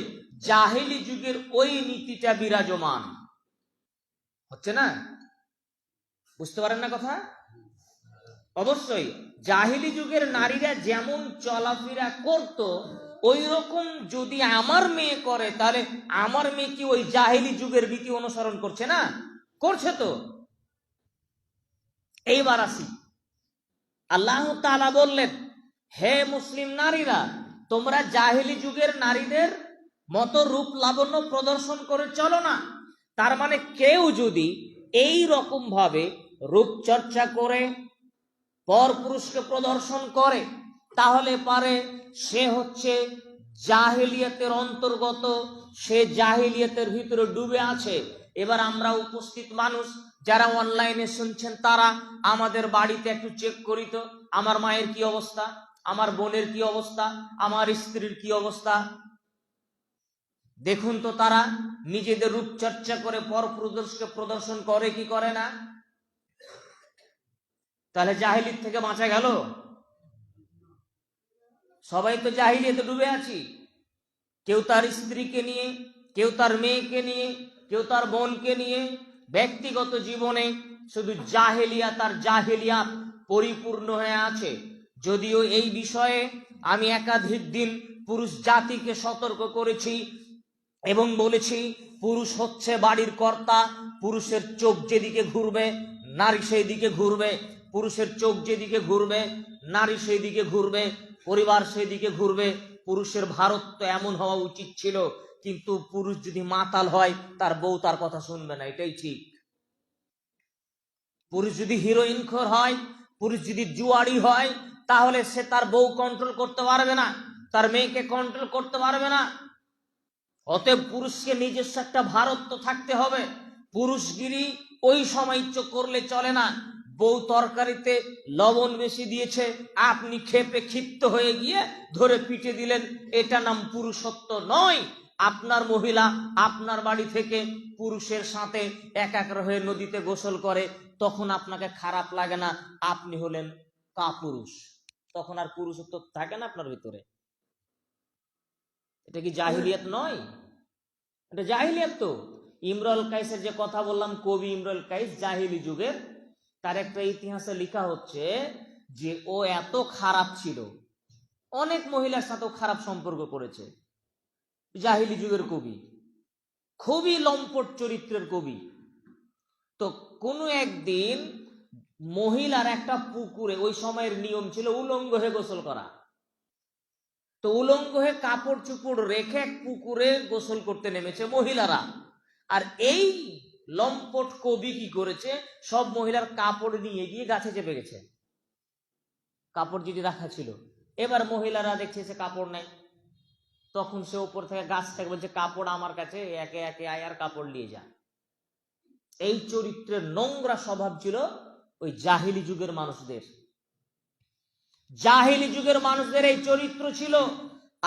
জাহিলি যুগের ওই নীতিটা বিরাজমান হচ্ছে না? বুঝতে পারেন না কথা? অবশ্যই জাহিলি যুগের নারীরা যেমন চলাফেরা করত, ওই রকম যদি আমার মেয়ে করে, তাহলে আমার মেয়ে কি ওই জাহিলি যুগের রীতি অনুসরণ করছে না? করছে তো। এইবার আসি, আল্লাহ তাআলা বললেন, হে মুসলিম নারীরা, তোমরা জাহিলি যুগের নারীদের মতো রূপ লাবণ্য প্রদর্শন করে চলো না। তার মানে কেউ যদি এই রকম ভাবে রূপচর্চা করে পরপুরুষকে প্রদর্শন করে, তাহলে পারে সে হচ্ছে জাহিলিয়াতের অন্তর্গত, সে জাহিলিয়াতের ভিতরে ডুবে আছে। এবার আমরা উপস্থিত মানুষ যারা অনলাইনে শুনছেন, তারা আমাদের বাড়িতে একটু চেক করি তো, আমার মায়ের কি অবস্থা, আমার বোনের কি অবস্থা, আমার স্ত্রীর কি অবস্থা। দেখুন তো তারা নিজেদের রূপচর্চা করে পরপুরুষকে প্রদর্শন করে কি করে না? তাহলে জাহিলিয়ত থেকে বাঁচা গেল? সবাই তো জাহিলিয়তে ডুবে আছি। কেউ তার স্ত্রীকে নিয়ে, কেউ তার মেয়েকে নিয়ে, কেউ তার বোনকে নিয়ে ব্যক্তিগত জীবনে শুধু জাহেলিয়াত আর জাহেলিয়াত পরিপূর্ণ হয়ে আছে। যদিও এই বিষয়ে আমি একাধিক দিন পুরুষ জাতিকে সতর্ক করেছি এবং বলেছি, পুরুষ হচ্ছে বাড়ির কর্তা, পুরুষের চোখ যেদিকে ঘুরবে নারী সেই দিকে ঘুরবে, পুরুষের চোখ যেদিকে ঘুরবে নারী সেই দিকে ঘুরবে, পরিবার সেই দিকে ঘুরবে। পুরুষের ভারত এমন হওয়া উচিত ছিল, কিন্তু পুরুষ যদি মাতাল হয় তার বউ তার কথা শুনবে না, এটাই ঠিক। পুরুষ যদি হিরোইনখোর হয়, পুরুষ যদি জুয়ারি হয়, তাহলে সে তার বউ কন্ট্রোল করতে পারবে না, তার মেয়েকে কন্ট্রোল করতে পারবে না। অতএব পুরুষকে নিজস্ব একটা ভারত থাকতে হবে। পুরুষগিরি ওই সময় করলে চলে না। বউ তরকারিতে লবণ বেশি দিয়েছে, আপনি খেপে ক্ষিপ্ত হয়ে গিয়ে ধরে পিটে দিলেন, এটা নাম পুরুষত্ব নয়। আপনার মহিলা আপনার বাড়ি থেকে পুরুষের সাথে একাকার হয়ে নদীতে গোসল করে, তখন আপনাকে খারাপ লাগে না, আপনি হলেন কাপুরুষ। তখন আর পুরুষত্ব থাকে না আপনার ভিতরে। এটা কি জাহিলিয়াত নয়? এটা জাহিলিয়াত তো। ইমরুল কাইসের যে কথা বললাম, কবি ইমরুল কাইস জাহিলি যুগের, তার একটা ইতিহাসে লেখা হচ্ছে যে ও এত খারাপ ছিল, অনেক মহিলার সাথেও খারাপ সম্পর্ক করেছে। জাহিলি যুগের কবি, খুবই লম্পট চরিত্রের কবি। তো কোনো একদিন মহিলার একটা পুকুরে, ওই সময়ের নিয়ম ছিল উলঙ্গ হয়ে গোসল করা, তো উলঙ্গ হয়ে কাপড় চুপড় রেখে পুকুরে গোসল করতে নেমেছে মহিলারা। আর এই লম্পট কবি কি করেছে, সব মহিলার কাপড় নিয়ে গিয়ে গাছে চেপে গেছে, কাপড় যেটি রাখা ছিল। এবার মহিলারা দেখছে সে কাপড় নেই, তখন সে উপর থেকে গাছ থেকে বলছে কাপড় আমার কাছে, একে একে আয় আর কাপড় নিয়ে যা। এই চরিত্রের নোংরা স্বভাব ছিল ওই জাহিলি যুগের মানুষদের। জাহিলি যুগের মানুষদের এই চরিত্র ছিল।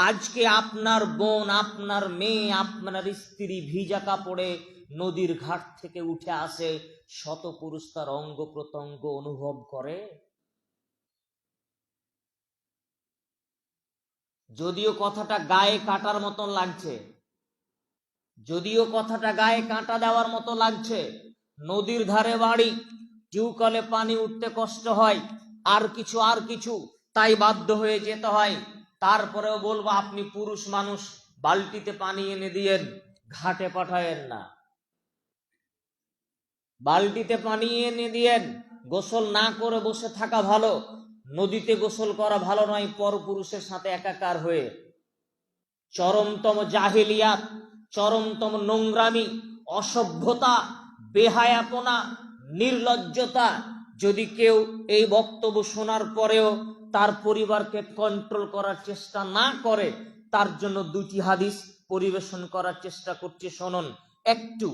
আজকে আপনার বোন, আপনার মেয়ে, আপনার স্ত্রী ভিজা কাপড়ে নদীর ঘাট থেকে উঠে আসে, শত পুরুষ তার অঙ্গ প্রত্যঙ্গ অনুভব করে? যদিও কথাটা গায়ে কাটার মতন লাগছে, যদিও কথাটা গায়ে কাঁটা দেওয়ার মতো লাগছে, নদীর ধারে বাড়ি, টিউকলে পানি উঠতে কষ্ট হয়, আর কিছু তাই বাধ্য হয়ে যেতে হয়। তারপরেও বলবো আপনি পুরুষ মানুষ, বালতিতে পানি এনে দিয়েন, ঘাটে পাঠায়েন না। বালতিতে পানি এনে দিয়েন, গোসল না করে বসে থাকা ভালো, নদীতে গোসল করা ভালো নয় পর পুরুষের সাথে একাকার হয়ে। চরমতম জাহেলিয়াত, চরমতম নোংরামি, অসভ্যতা, বেহায়াপনা, নির্লজ্জতা। যদি কেউ এই বক্তব্য শোনার পরেও তার পরিবারকে কন্ট্রোল করার চেষ্টা না করে, তার জন্য দুটি হাদিস পরিবেশন করার চেষ্টা করছে, শুনুন একটু।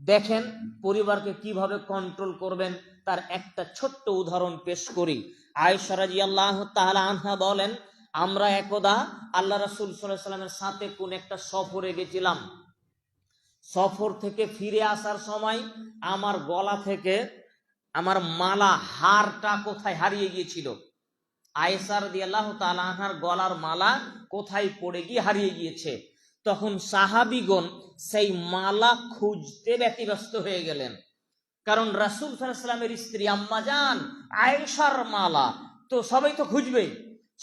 দেখেন পরিবারকে কিভাবে কন্ট্রোল করবেন, তার একটা ছোট্ট উদাহরণ পেশ করি। আয়েশা রাদিয়াল্লাহু তাআলা আনহা বলেন, আমরা একদা আল্লাহ রাসূল সাল্লাল্লাহু আলাইহি ওয়াসাল্লামের সাথে কোন একটা সফরে গেছিলাম। সফর থেকে ফিরে আসার সময় আমার গলা থেকে আমার মালা, হারটা কোথায় হারিয়ে গিয়েছিল। আয়েশা রাদিয়াল্লাহু তাআলা আনহার গলার মালা কোথায় পড়ে গিয়ে হারিয়ে গিয়েছে। তখন সাহাবীগণ সেই মালা খুঁজতে ব্যতিব্যস্ত হয়ে গেলেন, কারণ রাসূল সাল্লাল্লাহু আলাইহি ওয়াসাল্লামের স্ত্রী আম্মাজান আয়েশার মালা তো সবাই তো খুঁজবেই।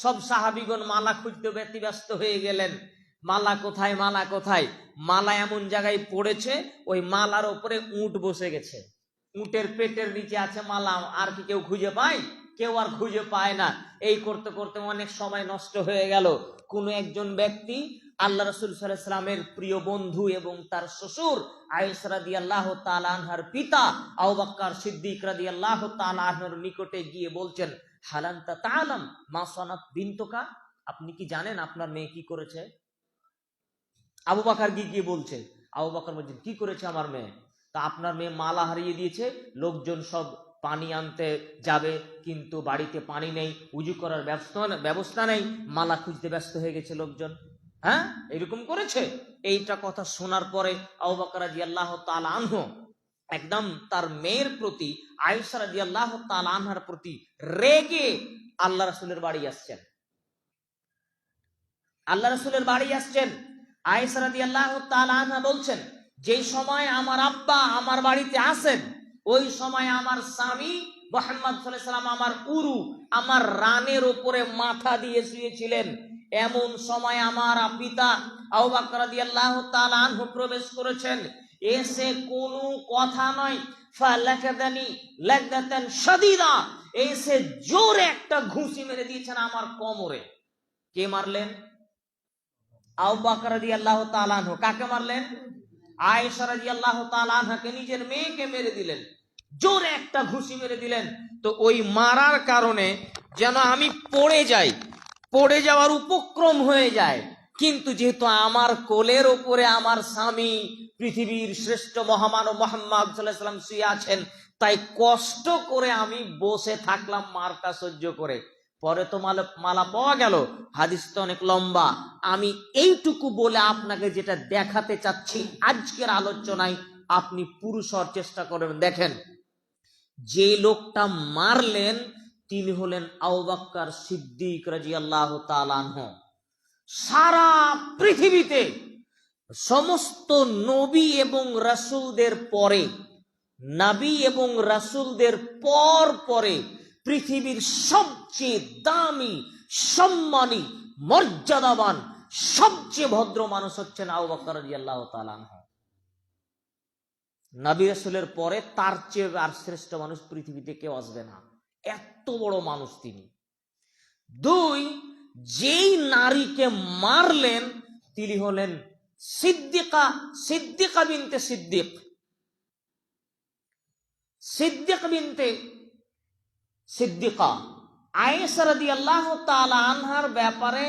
সব সাহাবীগণ মালা খুঁজতে ব্যতিব্যস্ত হয়ে গেলেন। মালা কোথায়, মালা কোথায়? মালা এমন জায়গায় পড়েছে, ওই মালার উপরে উট বসে গেছে, উটের পেটের নিচে আছে মালা। আর কি কেউ খুঁজে পায়? কেউ আর খুঁজে পায় না। এই করতে করতে অনেক সময় নষ্ট হয়ে গেল। কোনো একজন ব্যক্তি আল্লাহ রাসূল সাল্লাল্লাহু আলাইহি ওয়াসাল্লামের প্রিয় বন্ধু এবং তার শ্বশুর আয়েশা রাদিয়াল্লাহু তাআলা আনহার পিতা আবু বকর সিদ্দিক রাদিয়াল্লাহু তাআলা আনহুর নিকটে গিয়ে বলছেন, হালান্তা তাআলাম মা সানাত বিনতুকা, আপনি কি জানেন আপনার মেয়ে কি করেছে? আবু বকর গিয়ে বলছে, আবু বকর বলছেন কি করেছে আমার মেয়ে? তা আপনার মেয়ে মালা হারিয়ে দিয়েছে, লোকজন সব পানি আনতে যাবে কিন্তু বাড়িতে পানি নেই, উজু করার ব্যবস্থা নেই, মালা খুঁজতে ব্যস্ত হয়ে গেছে লোকজন। হ্যাঁ, এরকম করেছে। এইটা কথা শোনার পরে আবু বকর রাদিয়াল্লাহু তাআলা আনহু একদম তার মেয়ের প্রতি, আয়েশা রাদিয়াল্লাহু তাআলা আনহার প্রতি রেগে আল্লাহ রাসূলের বাড়ি আসছেন। আল্লাহ রাসূলের বাড়ি আসছেন। আয়েশা রাদিয়াল্লাহু তাআলা আনহা বলছেন, যেই সময় আমার আব্বা আমার বাড়িতে আসেন, ওই সময় আমার স্বামী মুহাম্মদ সাল্লাল্লাহু আলাইহি ওয়াসাল্লাম আমার উরু, আমার রানের উপরে মাথা দিয়ে শুয়েছিলেন। এমন সময় আমার পিতা আবু বকর রাদিয়াল্লাহু তাআলা আনহু প্রবেশ করেছেন। এসে কোনো কথা নয়, ফালাকাদানি লাকদাতান শাদীদা, এসে জোরে একটা ঘুষি মেরে দিয়েছেন আমার কোমরে। কে মারলেন? আবু বকর রাদিয়াল্লাহু তাআলা আনহু। কাকে মারলেন? আয়েশা রাদিয়াল্লাহু তাআলা আনহাকে, নিজের মেয়েকে মেরে দিলেন, জোরে একটা ঘুষি মেরে দিলেন। তো ওই মারার কারণে যেন আমি পড়ে যাওয়ার উপক্রম হয়ে যায়, কিন্তু যেহেতু আমার কোলের ওপরে আমার স্বামী পৃথিবীর শ্রেষ্ঠ মহামানব মুহাম্মদ সাল্লাল্লাহু আলাইহি ওয়াসাল্লাম শুয়ে আছেন, তাই কষ্ট করে আমি বসে থাকলাম মারটা সহ্য করে। পরে তো মালা পাওয়া গেল। হাদিসটা অনেক লম্বা, আমি এইটুকু বলে আপনাকে যেটা দেখাতে চাচ্ছি আজকের আলোচনায়, আপনি পুরুষ হওয়ার চেষ্টা করবেন। দেখেন, যে লোকটা মারলেন তিনি হলেন আবু বকর সিদ্দিক রাদিয়াল্লাহু তাআলা আনহু। সারা পৃথিবীতে সমস্ত নবী এবং রাসূলদের পরে, নবী এবং রাসূলদের পরে পৃথিবীর সবচেয়ে দামি, সম্মানী, মর্যাদাবান, সবচেয়ে ভদ্র মানুষ হচ্ছেন আবু বকর রাদিয়াল্লাহু তাআলা আনহু। নবী রাসূলের পরে তার চেয়ে আর শ্রেষ্ঠ মানুষ পৃথিবীতে কেউ আসবে না, এত বড় মানুষ তিনি। দুই, যেই নারীকে মারলেন তিনি হলেন সিদ্দিকা বিনতে সিদ্দিকা। আয়েশা রাদিয়াল্লাহু তাআলা আনহার ব্যাপারে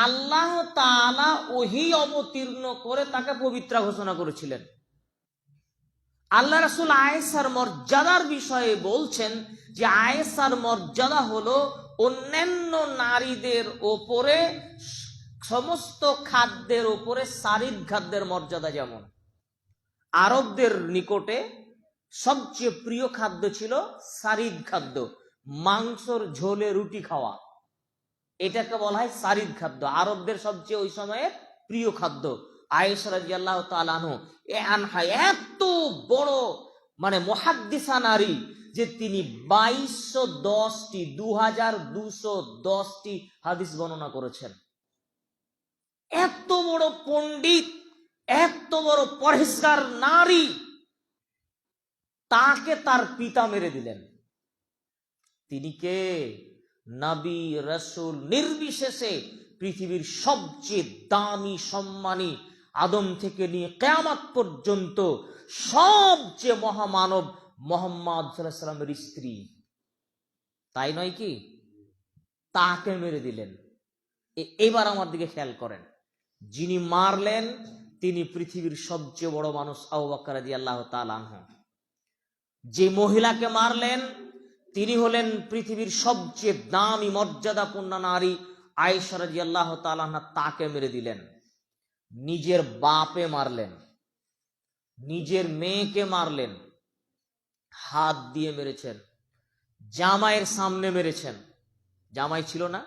আল্লাহ তাআলা ওহী অবতীর্ণ করে তাকে পবিত্র ঘোষণা করেছিলেন। আল্লাহ রাসূল আয়েশার মর্যাদার বিষয়ে বলছেন যে আয়েশার মর্যাদা হলো অন্যান্য নারীদের ওপরে সমস্ত খাদ্যের ওপরে সারিদ খাদ্যের মর্যাদা। যেমন আরবদের নিকটে সবচেয়ে প্রিয় খাদ্য ছিল সারিদ খাদ্য, মাংসর ঝোলে রুটি খাওয়া, এটাকে বলা হয় সারিদ খাদ্য। আরবদের সবচেয়ে ওই সময়ের প্রিয় খাদ্য। আয়েশা রাদিয়াল্লাহু তাআলা আনহা এত বড় মুহাদ্দিসা নারী যে তিনি 2210টি 2210টি হাদিস বর্ণনা করেছেন। এত বড় পণ্ডিত, এত বড় পরহেজগার নারী, তাকে তার পিতা মেরে দিলেন। তিনি কে? নবী রাসূল নির্বিশেষে পৃথিবীর সবচেয়ে দামি সম্মানী, আদম থেকে নিয়ে কিয়ামত পর্যন্ত সবচেয়ে মহামানব মুহাম্মদ সাল্লাল্লাহু আলাইহি ওয়াসাল্লামের স্ত্রী, তাই নয় কি? তাকে মেরে দিলেন। এবার আমার দিকে খেয়াল করেন, যিনি মারলেন তিনি পৃথিবীর সবচেয়ে বড় মানুষ আবু বকর রাদিয়াল্লাহু তাআলা আনহু। যে মহিলাকে মারলেন তিনি হলেন পৃথিবীর সবচেয়ে দামি মর্যাদাপূর্ণ নারী আয়েশা রাদিয়াল্লাহু তাআলা আনহা, তাকে মেরে দিলেন। নিজের বাপে মারলেন, নিজের মেয়েকে মারলেন, হাত দিয়ে মেরেছেন, জামাইয়ের সামনে মেরেছেন। জামাই ছিল না,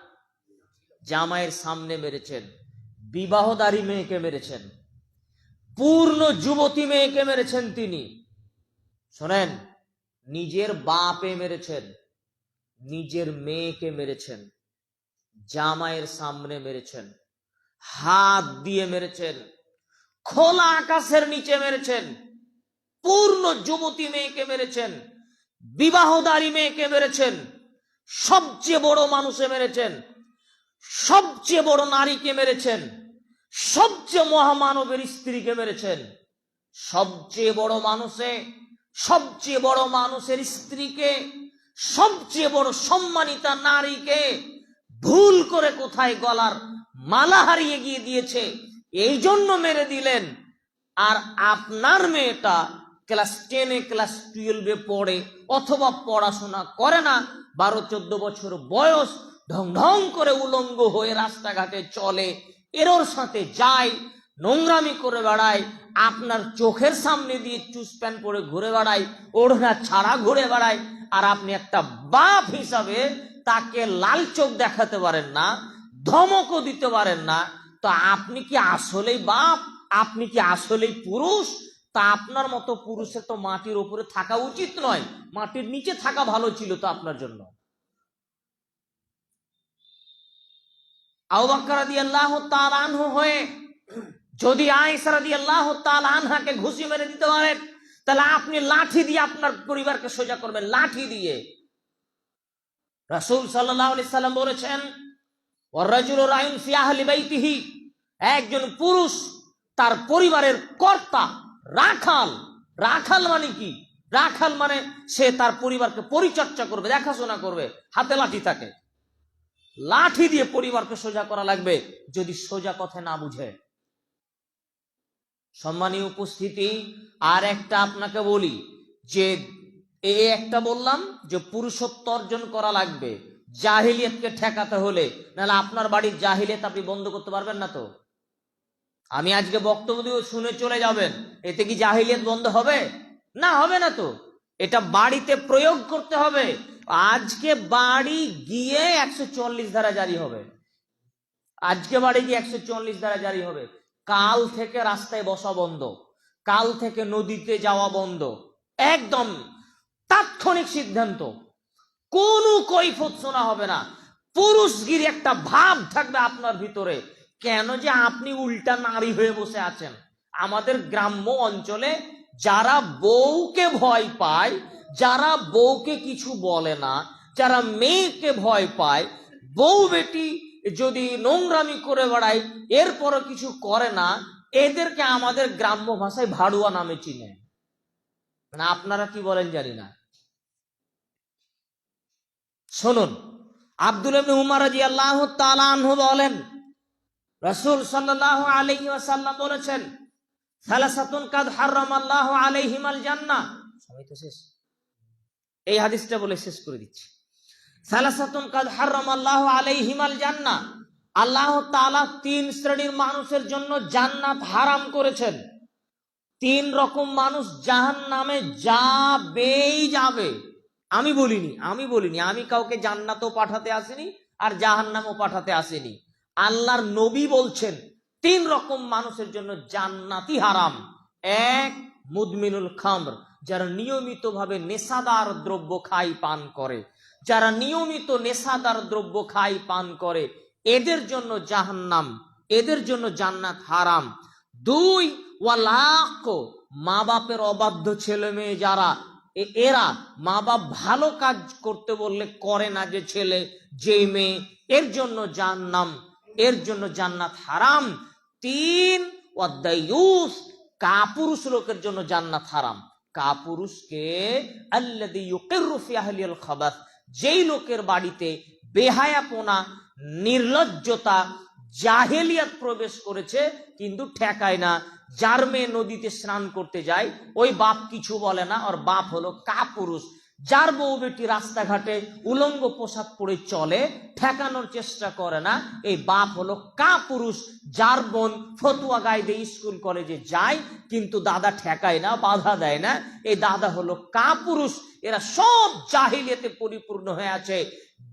জামাইয়ের সামনে মেরেছেন, বিবাহদারী মেয়েকে মেরেছেন, পূর্ণ যুবতী মেয়েকে মেরেছেন। তিনি শোনেন, নিজের বাপে মেরেছেন, নিজের মেয়েকে মেরেছেন, জামাইয়ের সামনে মেরেছেন, হাত দিয়ে মেরেছেন, খোলা আকাশের নিচে মেরেছেন, পূর্ণ যুবতী মেয়েকে মেরেছেন, বিবাহদারী মেয়েকে মেরেছেন, সবচেয়ে বড় মানুষে মেরেছেন, সবচেয়ে বড় নারীকে মেরেছেন, সবচেয়ে মহামানবের স্ত্রীকে মেরেছেন। সবচেয়ে বড় মানুষের স্ত্রীকে, সবচেয়ে বড় সম্মানিতা নারীকে ভুল করে কোথায় গলার মালা হারিয়ে গিয়ে দিয়েছে, এই জন্য মেরে দিলেন। আর আপনার মেয়েটা ক্লাস 10-এ ক্লাস 12-এ পড়ে অথবা পড়াশোনা করে না, 12-14 বছর বয়স, ঢং ঢং করে উলঙ্গ হয়ে রাস্তাঘাটে চলে, এরোর সাথে যায়, নোংরামি করে বেড়ায়, আপনার চোখের সামনে দিয়ে চুস প্যান্ট পরে ঘুরে বেড়ায়, ওড়না ছাড়া ঘুরে বেড়ায়, আর আপনি একটা বাপ হিসাবে তাকে লাল চোখ দেখাতে পারেন না, ধমকও দিতে পারেন না, তো আপনি কি আসলেই বাপ? আপনি কি আসলেই পুরুষ? তা আপনার মতো পুরুষের তো মাটির উপরে থাকা উচিত নয়, মাটির নিচে থাকা ভালো ছিল তো আপনার জন্য। আবু বকর রাদিয়াল্লাহু তাআলা আনহু হয়ে যদি আয়েশা রাদিয়াল্লাহু তাআলা আনহাকে ঘুষি মেরে দিতে পারেন, তাহলে আপনি লাঠি দিয়ে আপনার পরিবারকে সোজা করবেন, লাঠি দিয়ে। রাসূল সাল্লাল্লাহু আলাইহি সাল্লাম বলেছেন, ওয়ার-রাজুলু রাইন ফি আহলি বাইতিহি, একজন পুরুষ তার পরিবারের কর্তা, রাখাল। রাখাল মানে কি? রাখাল মানে সে তার পরিবারকে পরিচর্যা করবে, দেখাশোনা করবে, হাতে লাঠি থাকে। লাঠি দিয়ে পরিবারকে সোজা করা লাগবে যদি সোজা কথা না বুঝে। সম্মানীয় উপস্থিতি, আর একটা আপনাকে বলি যে একটা বললাম যে পুরুষত্ব অর্জন করা লাগবে জাহিলিয়াতকে ঠেকাতে হলে, নাহলে আপনার বাড়ির জাহিলিয়াত আপনি বন্ধ করতে পারবেন না। তো আমি আজকে বক্তব্য দিয়ে শুনে চলে যাবেন, এতে কি জাহিলিয়াত বন্ধ হবে? না, হবে না। তো এটা বাড়িতে প্রয়োগ করতে হবে। আজকে বাড়ি গিয়ে 144 ধারা জারি হবে, আজকে বাড়ি গিয়ে 144 ধারা জারি হবে। কাল থেকে রাস্তায় বসা বন্ধ, কাল থেকে নদীতে যাওয়া বন্ধ, একদম তাৎক্ষণিক সিদ্ধান্ত, কোনো কৈফিয়ত শোনা হবে না। পুরুষগিরি একটা ভাব থাকবে আপনার ভিতরে, কেন যে আপনি উল্টা নারী হয়ে বসে আছেন। আমাদের গ্রাম্য অঞ্চলে যারা বউকে ভয় পায়, যারা বউকে কিছু বলে না, যারা মেয়েকে ভয় পায়, বউ বেটি যদি নোংরামি করে বেড়ায় এরপরও কিছু করে না, এদেরকে আমাদের গ্রাম্য ভাষায় ভাড়ুয়া নামে চিনে না। আপনারা কি বলেন জানি না। শুনুন, আব্দুল্লাহ ইবনে উমর রাদিয়াল্লাহু তাআলা আনহু বলেন, রাসূল সাল্লাল্লাহু আলাইহি ওয়াসাল্লাম বলেছেন, সালাসাতুন কাদ হারামাল্লাহু আলাইহিমাল জান্নাহ। সময় তো শেষ, এই হাদিসটা বলে শেষ করে দিচ্ছি। সালাসাতুন কাদ হারামাল্লাহু আলাইহিমাল জান্নাহ, আল্লাহ তাআলা 3 শ্রেণীর মানুষের জন্য জান্নাত হারাম করেছেন। 3 রকম মানুষ জাহান্নামে যাবেই যাবে। আমি বলিনি, আমি কাউকে জান্নাতও পাঠাতে আসিনি আর জাহান্নামও পাঠাতে আসিনি। আল্লাহর নবী বলছেন 3 রকম মানুষের জন্য জান্নাতই হারাম। 1, মুদমিনুল খামর, যারা নিয়মিতভাবে নেশাদার দ্রব্য খায় পান করে, যারা নিয়মিত নেশাদার দ্রব্য খায় পান করে, এদের জন্য জাহান্নাম, এদের জন্য জান্নাত হারাম। 2, ওয়ালাক, মা বাপের অবাধ্য ছেলে মেয়ে যারা, এরা মা বাপ ভালো কাজ করতে বললে করে না, যে ছেলে যে মেয়ে, এর জন্য জাহান্নাম, এর জন্য জান্নাত হারাম। 3, ওয়াদায়ুস, কাপুরুষ লোকের জন্য জান্নাত হারাম। কাপুরুষকে আল্লাযী ইউকিরু ফি আহলিল খাবাস, যেই লোকের বাড়িতে বেহায়াপনা, নির্লজ্জতা, জাহেলিয়াত প্রবেশ করেছে কিন্তু ঠেকায় না। যার মেয়ে নদীতে স্নান করতে যায়, ওই বাপ কিছু বলে না, ওর বাপ হলো কাপুরুষ। যার বউ বেটি রাস্তাঘাটে উলঙ্গ পোশাক পরে চলে, ঠেকানোর চেষ্টা করে না, এই বাপ হলো কাপুরুষ। যার বোন ফতুয়া গাইদে স্কুল কলেজে যায় কিন্তু দাদা ঠেকায় না, বাধা দেয় না, এই দাদা হলো কাপুরুষ। এরা সব জাহিলিয়াতে পরিপূর্ণ হয়ে আছে।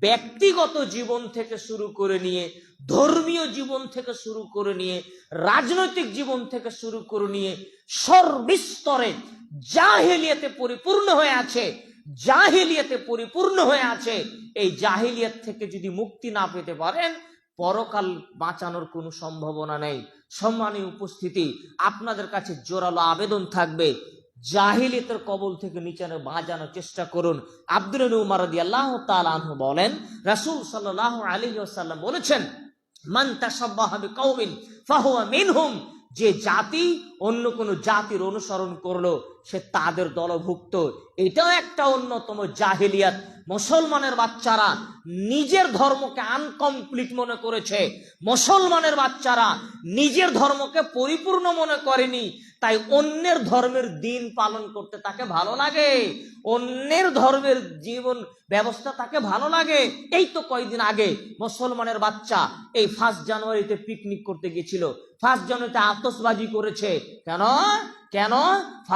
ব্যক্তিগত জীবন থেকে শুরু করে নিয়ে, ধর্মীয় জীবন থেকে শুরু করে নিয়ে, রাজনৈতিক জীবন থেকে শুরু করে নিয়ে সর্বস্তরে জাহিলিয়াতে পরিপূর্ণ হয়ে আছে, জাহিলিয়াতে পরিপূর্ণ হয়ে আছে। এই জাহিলিয়াত থেকে যদি মুক্তি না পেতে পারেন, পরকাল বাঁচানোর কোনো সম্ভাবনা নেই। সম্মানীয় উপস্থিতি, আপনাদের কাছে জোরালো আবেদন থাকবে, জাহিলিয়াতের কবল থেকে নিচে বাঁচানোর চেষ্টা করুন। আব্দুল্লাহ ইবনে উমর রাদিয়াল্লাহু তাআলা আনহু বলেন, রাসূল সাল্লাল্লাহু আলাইহি ওয়াসাল্লাম বলেছেন, মান তাশাব্বাহা বিকাউমিন ফাহুয়া মিনহুম, যে জাতি অন্য কোন জাতির অনুসরণ করলো সে তাদের দলভুক্ত। এটাও একটা অন্যতম জাহিলিয়াত। মুসলমানের বাচ্চারা নিজের ধর্মকে আনকমপ্লিট মনে করেছে, মুসলমানের বাচ্চারা নিজের ধর্মকে পরিপূর্ণ মনে করেনি, তাই অন্যের ধর্মের দিন পালন করতে তাকে ভালো লাগে, অন্যের ধর্মের জীবন ব্যবস্থা তাকে ভালো লাগে। এই তো কয়েকদিন আগে মুসলমানের বাচ্চা এই 1 জানুয়ারিতে পিকনিক করতে গেছিল, 1 জানুয়ারিতে আতশবাজি করেছে। কেন কেন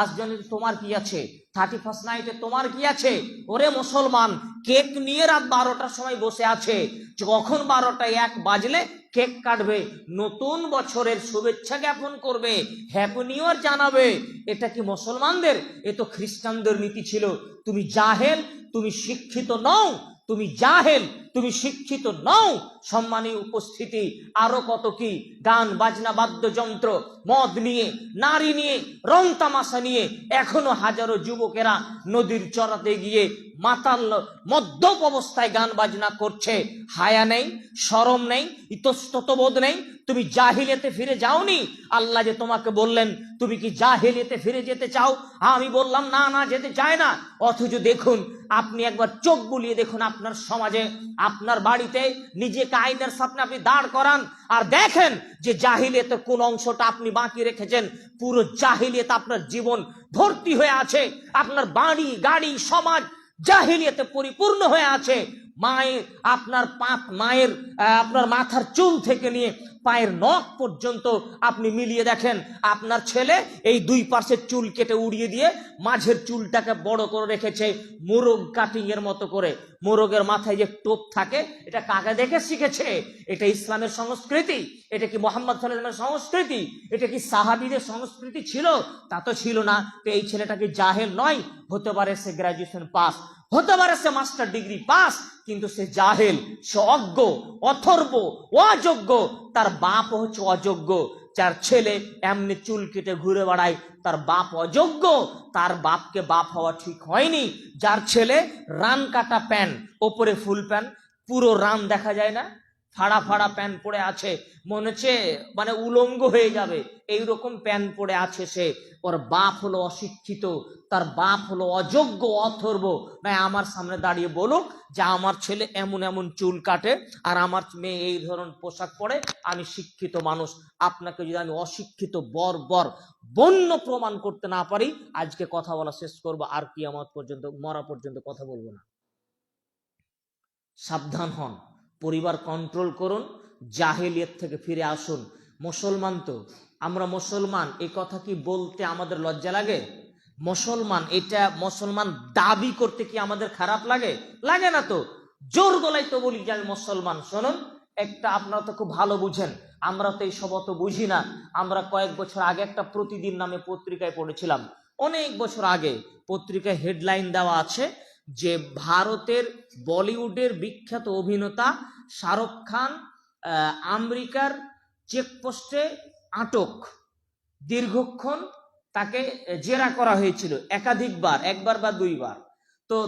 1 জানুয়ারিতে তোমার কি আছে? 31 নাইটে তোমার কি আছে? ওরে মুসলমান, কেক নিয়ে রাত 12টার সময় বসে আছে, যখন 12টা 1 বাজলে কেক কাটবে, নতুন বছরের শুভেচ্ছা জ্ঞাপন করবে, হ্যাপি নিউ ইয়ার জানাবে। এটা কি মুসলমানদের? এ তো খ্রিস্টানদের নীতি ছিল। তুমি জাহেল, তুমি শিক্ষিত নও, তুমি জাহেল, তুমি শিক্ষিত নও। সম্মানীয় উপস্থিতি, আরো কত কি, গান বাজনা, বাদ্যযন্ত্র, মদ নিয়ে, নারী নিয়ে, রং তামাশা নিয়ে এখনো হাজারো যুবকেরা নদীর চড়াতে গিয়ে মাতাল মদ্যপ অবস্থায় গান বাজনা করছে। হায়া নেই, শরম নেই, ইতস্তত বোধ নেই। তুমি জাহিলিয়াতে ফিরে যাওনি? আল্লাহ যে তোমাকে বললেন, তুমি কি জাহিলিয়াতে ফিরে যেতে চাও? আমি বললাম না, না যেতে চায় না। অথচ দেখুন, আপনি একবার চোখ বুলিয়ে দেখুন, আপনার সমাজে, আপনার বাড়িতে নিজেকে আইনের সামনে আপনি দাঁড় করান আর দেখেন যে জাহিলিয়াতের কোন অংশটা আপনি বাকি রেখেছেন। পুরো জাহিলিয়াত আপনার জীবন ভর্তি হয়ে আছে, আপনার বাড়ি গাড়ি সমাজ জাহিলিয়াতে পরিপূর্ণ হয়ে আছে। মায়ের আপনার মাথার চুল থেকে নিয়ে পায়ের নখ পর্যন্ত আপনি মিলিয়ে দেখেন, আপনার ছেলে এই 2 পাশের চুল কেটে উড়িয়ে দিয়ে মাঝের চুলটাকে বড় করে রেখেছে মোরগ কাটিং এর মতো করে। মোরগের মাথায় যে টোপ থাকে, এটা কাকে দেখে শিখেছে? এটা ইসলামের সংস্কৃতি? এটা কি মুহাম্মদ সাল্লাল্লাহু আলাইহি ওয়াসাল্লামের সংস্কৃতি? এটা কি সাহাবীদের সংস্কৃতি ছিল? তা তো ছিল না। তো এই ছেলেটা কি জাহেল নয়? হতে পারে সে গ্রাজুয়েশন পাস, হতে পারে সে মাস্টার ডিগ্রি পাস, কিন্তু সে জাহেল, সে অজ্ঞ, অথর্ব, অযোগ্য। তার বাপ হচ্ছে অযোগ্য। যার ছেলে এমনি চুল কেটে ঘুরে বেড়ায়, তার বাপ অযোগ্য, তার বাপকে বাপ হওয়া ঠিক হয়নি। যার ছেলে রান কাটা প্যান্ট, ওপরে ফুল প্যান্ট, পুরো রান দেখা যায় না, ফাড়া ফাড়া প্যান্ট পরে আছে, মনে হচ্ছে মানে উলঙ্গ হয়ে যাবে, এইরকম প্যান্ট পরে আছে সে। ওর বাপ হলো অশিক্ষিত, তার বাপ হলো অযোগ্য, অথর্ব, না আমার সামনে দাঁড়িয়ে বলুক যে আমার ছেলে এমন এমন চুল কাটে আর আমার মেয়ে এই ধরনের পোশাক পরে, আমি শিক্ষিত মানুষ। আপনাকে যদি আমি অশিক্ষিত বর্বর বন্য প্রমাণ করতে না পারি, আজকে কথা বলা শেষ করবো, আর কিয়ামত পর্যন্ত, মরা পর্যন্ত কথা বলবো না। সাবধান হন, পরিবার কন্ট্রোল করুন, জাহেলিয়ত থেকে ফিরে আসুন। মুসলমান তো আমরা, মুসলমান এই কথা কি বলতে আমাদের লজ্জা লাগে? মুসলমান, এটা মুসলমান দাবি করতে কি আমাদের খারাপ লাগে? লাগে না তো, জোর গলায় তো বলি যে আমি মুসলমান। শুনুন, একটা আপনারা তো খুব ভালো বুঝেন, আমরা তো এই সব অত বুঝি না। আমরা কয়েক বছর আগে একটা প্রতিদিন নামে পত্রিকায় পড়েছিলাম, অনেক বছর আগে। পত্রিকায় হেডলাইন দেওয়া আছে যে ভারতের বলিউডের বিখ্যাত অভিনেতা শাহরুখ খান আমেরিকার চেকপোস্টে আটক, দীর্ঘক্ষণ তাকে জেরা করা হয়েছিল, একাধিকবার, একবার বা দুইবার। তো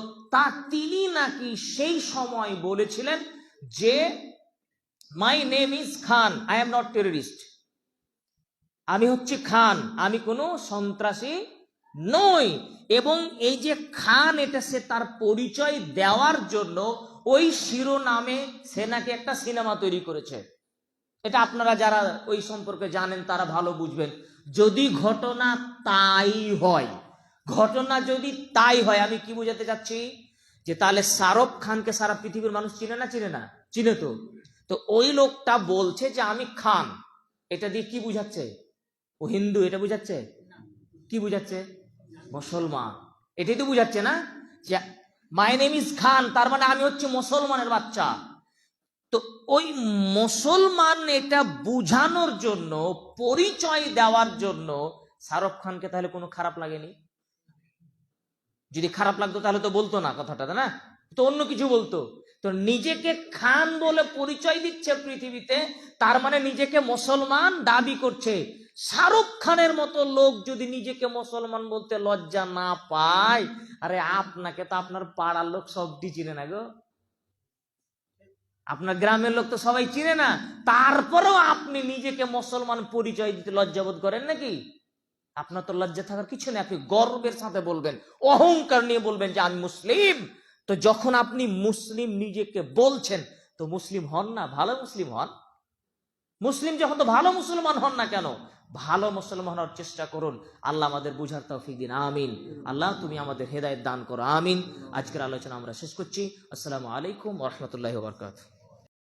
তিনি নাকি সেই সময় বলেছিলেন যে my name is Khan, I am not terrorist, আমি হচ্ছি খান, আমি কোনো সন্ত্রাসী নই। এবং এই যে খান, এটা সে তার পরিচয় দেওয়ার জন্য ওই শিরোনামে সে নাকি একটা সিনেমা তৈরি করেছে। এটা আপনারা যারা ওই সম্পর্কে জানেন তারা ভালো বুঝবেন। যদি ঘটনা তাই হয়, ঘটনা যদি তাই হয়, আমি কি বুঝাতে চাচ্ছি, যে তাহলে শাহরুখ খানকে সারা পৃথিবীর মানুষ চিনে না? চিনে না? চিনে তো। তো ওই লোকটা বলছে যে আমি খান, এটা দিয়ে কি বুঝাচ্ছে? ও হিন্দু, এটা বুঝাচ্ছে? কি বুঝাচ্ছে? মুসলমান, এটাই তো বুঝাচ্ছে না? যে মাই নেম ইজ খান, তার মানে আমি হচ্ছে মুসলমানের বাচ্চা। তো ওই মুসলমান এটা বুঝানোর জন্য, পরিচয় দেওয়ার জন্য শাহরুখ খানকে তাহলে কোনো খারাপ লাগেনি? যদি খারাপ লাগতো তাহলে তো বলতো না কথাটা, না তো অন্য কিছু বলতো। তো নিজেকে খান বলে পরিচয় দিচ্ছে পৃথিবীতে, তার মানে নিজেকে মুসলমান দাবি করছে। শাহরুখ খানের মতো লোক যদি নিজেকে মুসলমান বলতে লজ্জা না পায়, আরে আপনাকে তো আপনার পাড়ার লোক সবটি চিনে না গো, আপনার গ্রামের লোক তো সবাই চিনে না, তারপরেও আপনি নিজেকে মুসলমান পরিচয় দিতে লজ্জাবোধ করেন নাকি? আপনার তো লজ্জা থাকার কিছু নেই, আপনি গর্বের সাথে বলবেন, অহংকার নিয়ে বলবেন যে আমি মুসলিম। তো যখন আপনি মুসলিম নিজেকে বলছেন, তো মুসলিম হন না, ভালো মুসলিম হন। মুসলিম যখন, তো ভালো মুসলমান হন না কেন? ভালো মুসলমান হওয়ার চেষ্টা করুন। আল্লাহ আমাদের বুঝার তৌফিক দিন, আমিন। আল্লাহ তুমি আমাদের হেদায়েত দান করো, আমিন। আজকের আলোচনা আমরা শেষ করছি। আসসালামু আলাইকুম ওয়া রাহমাতুল্লাহি ওয়া বারাকাতুহু।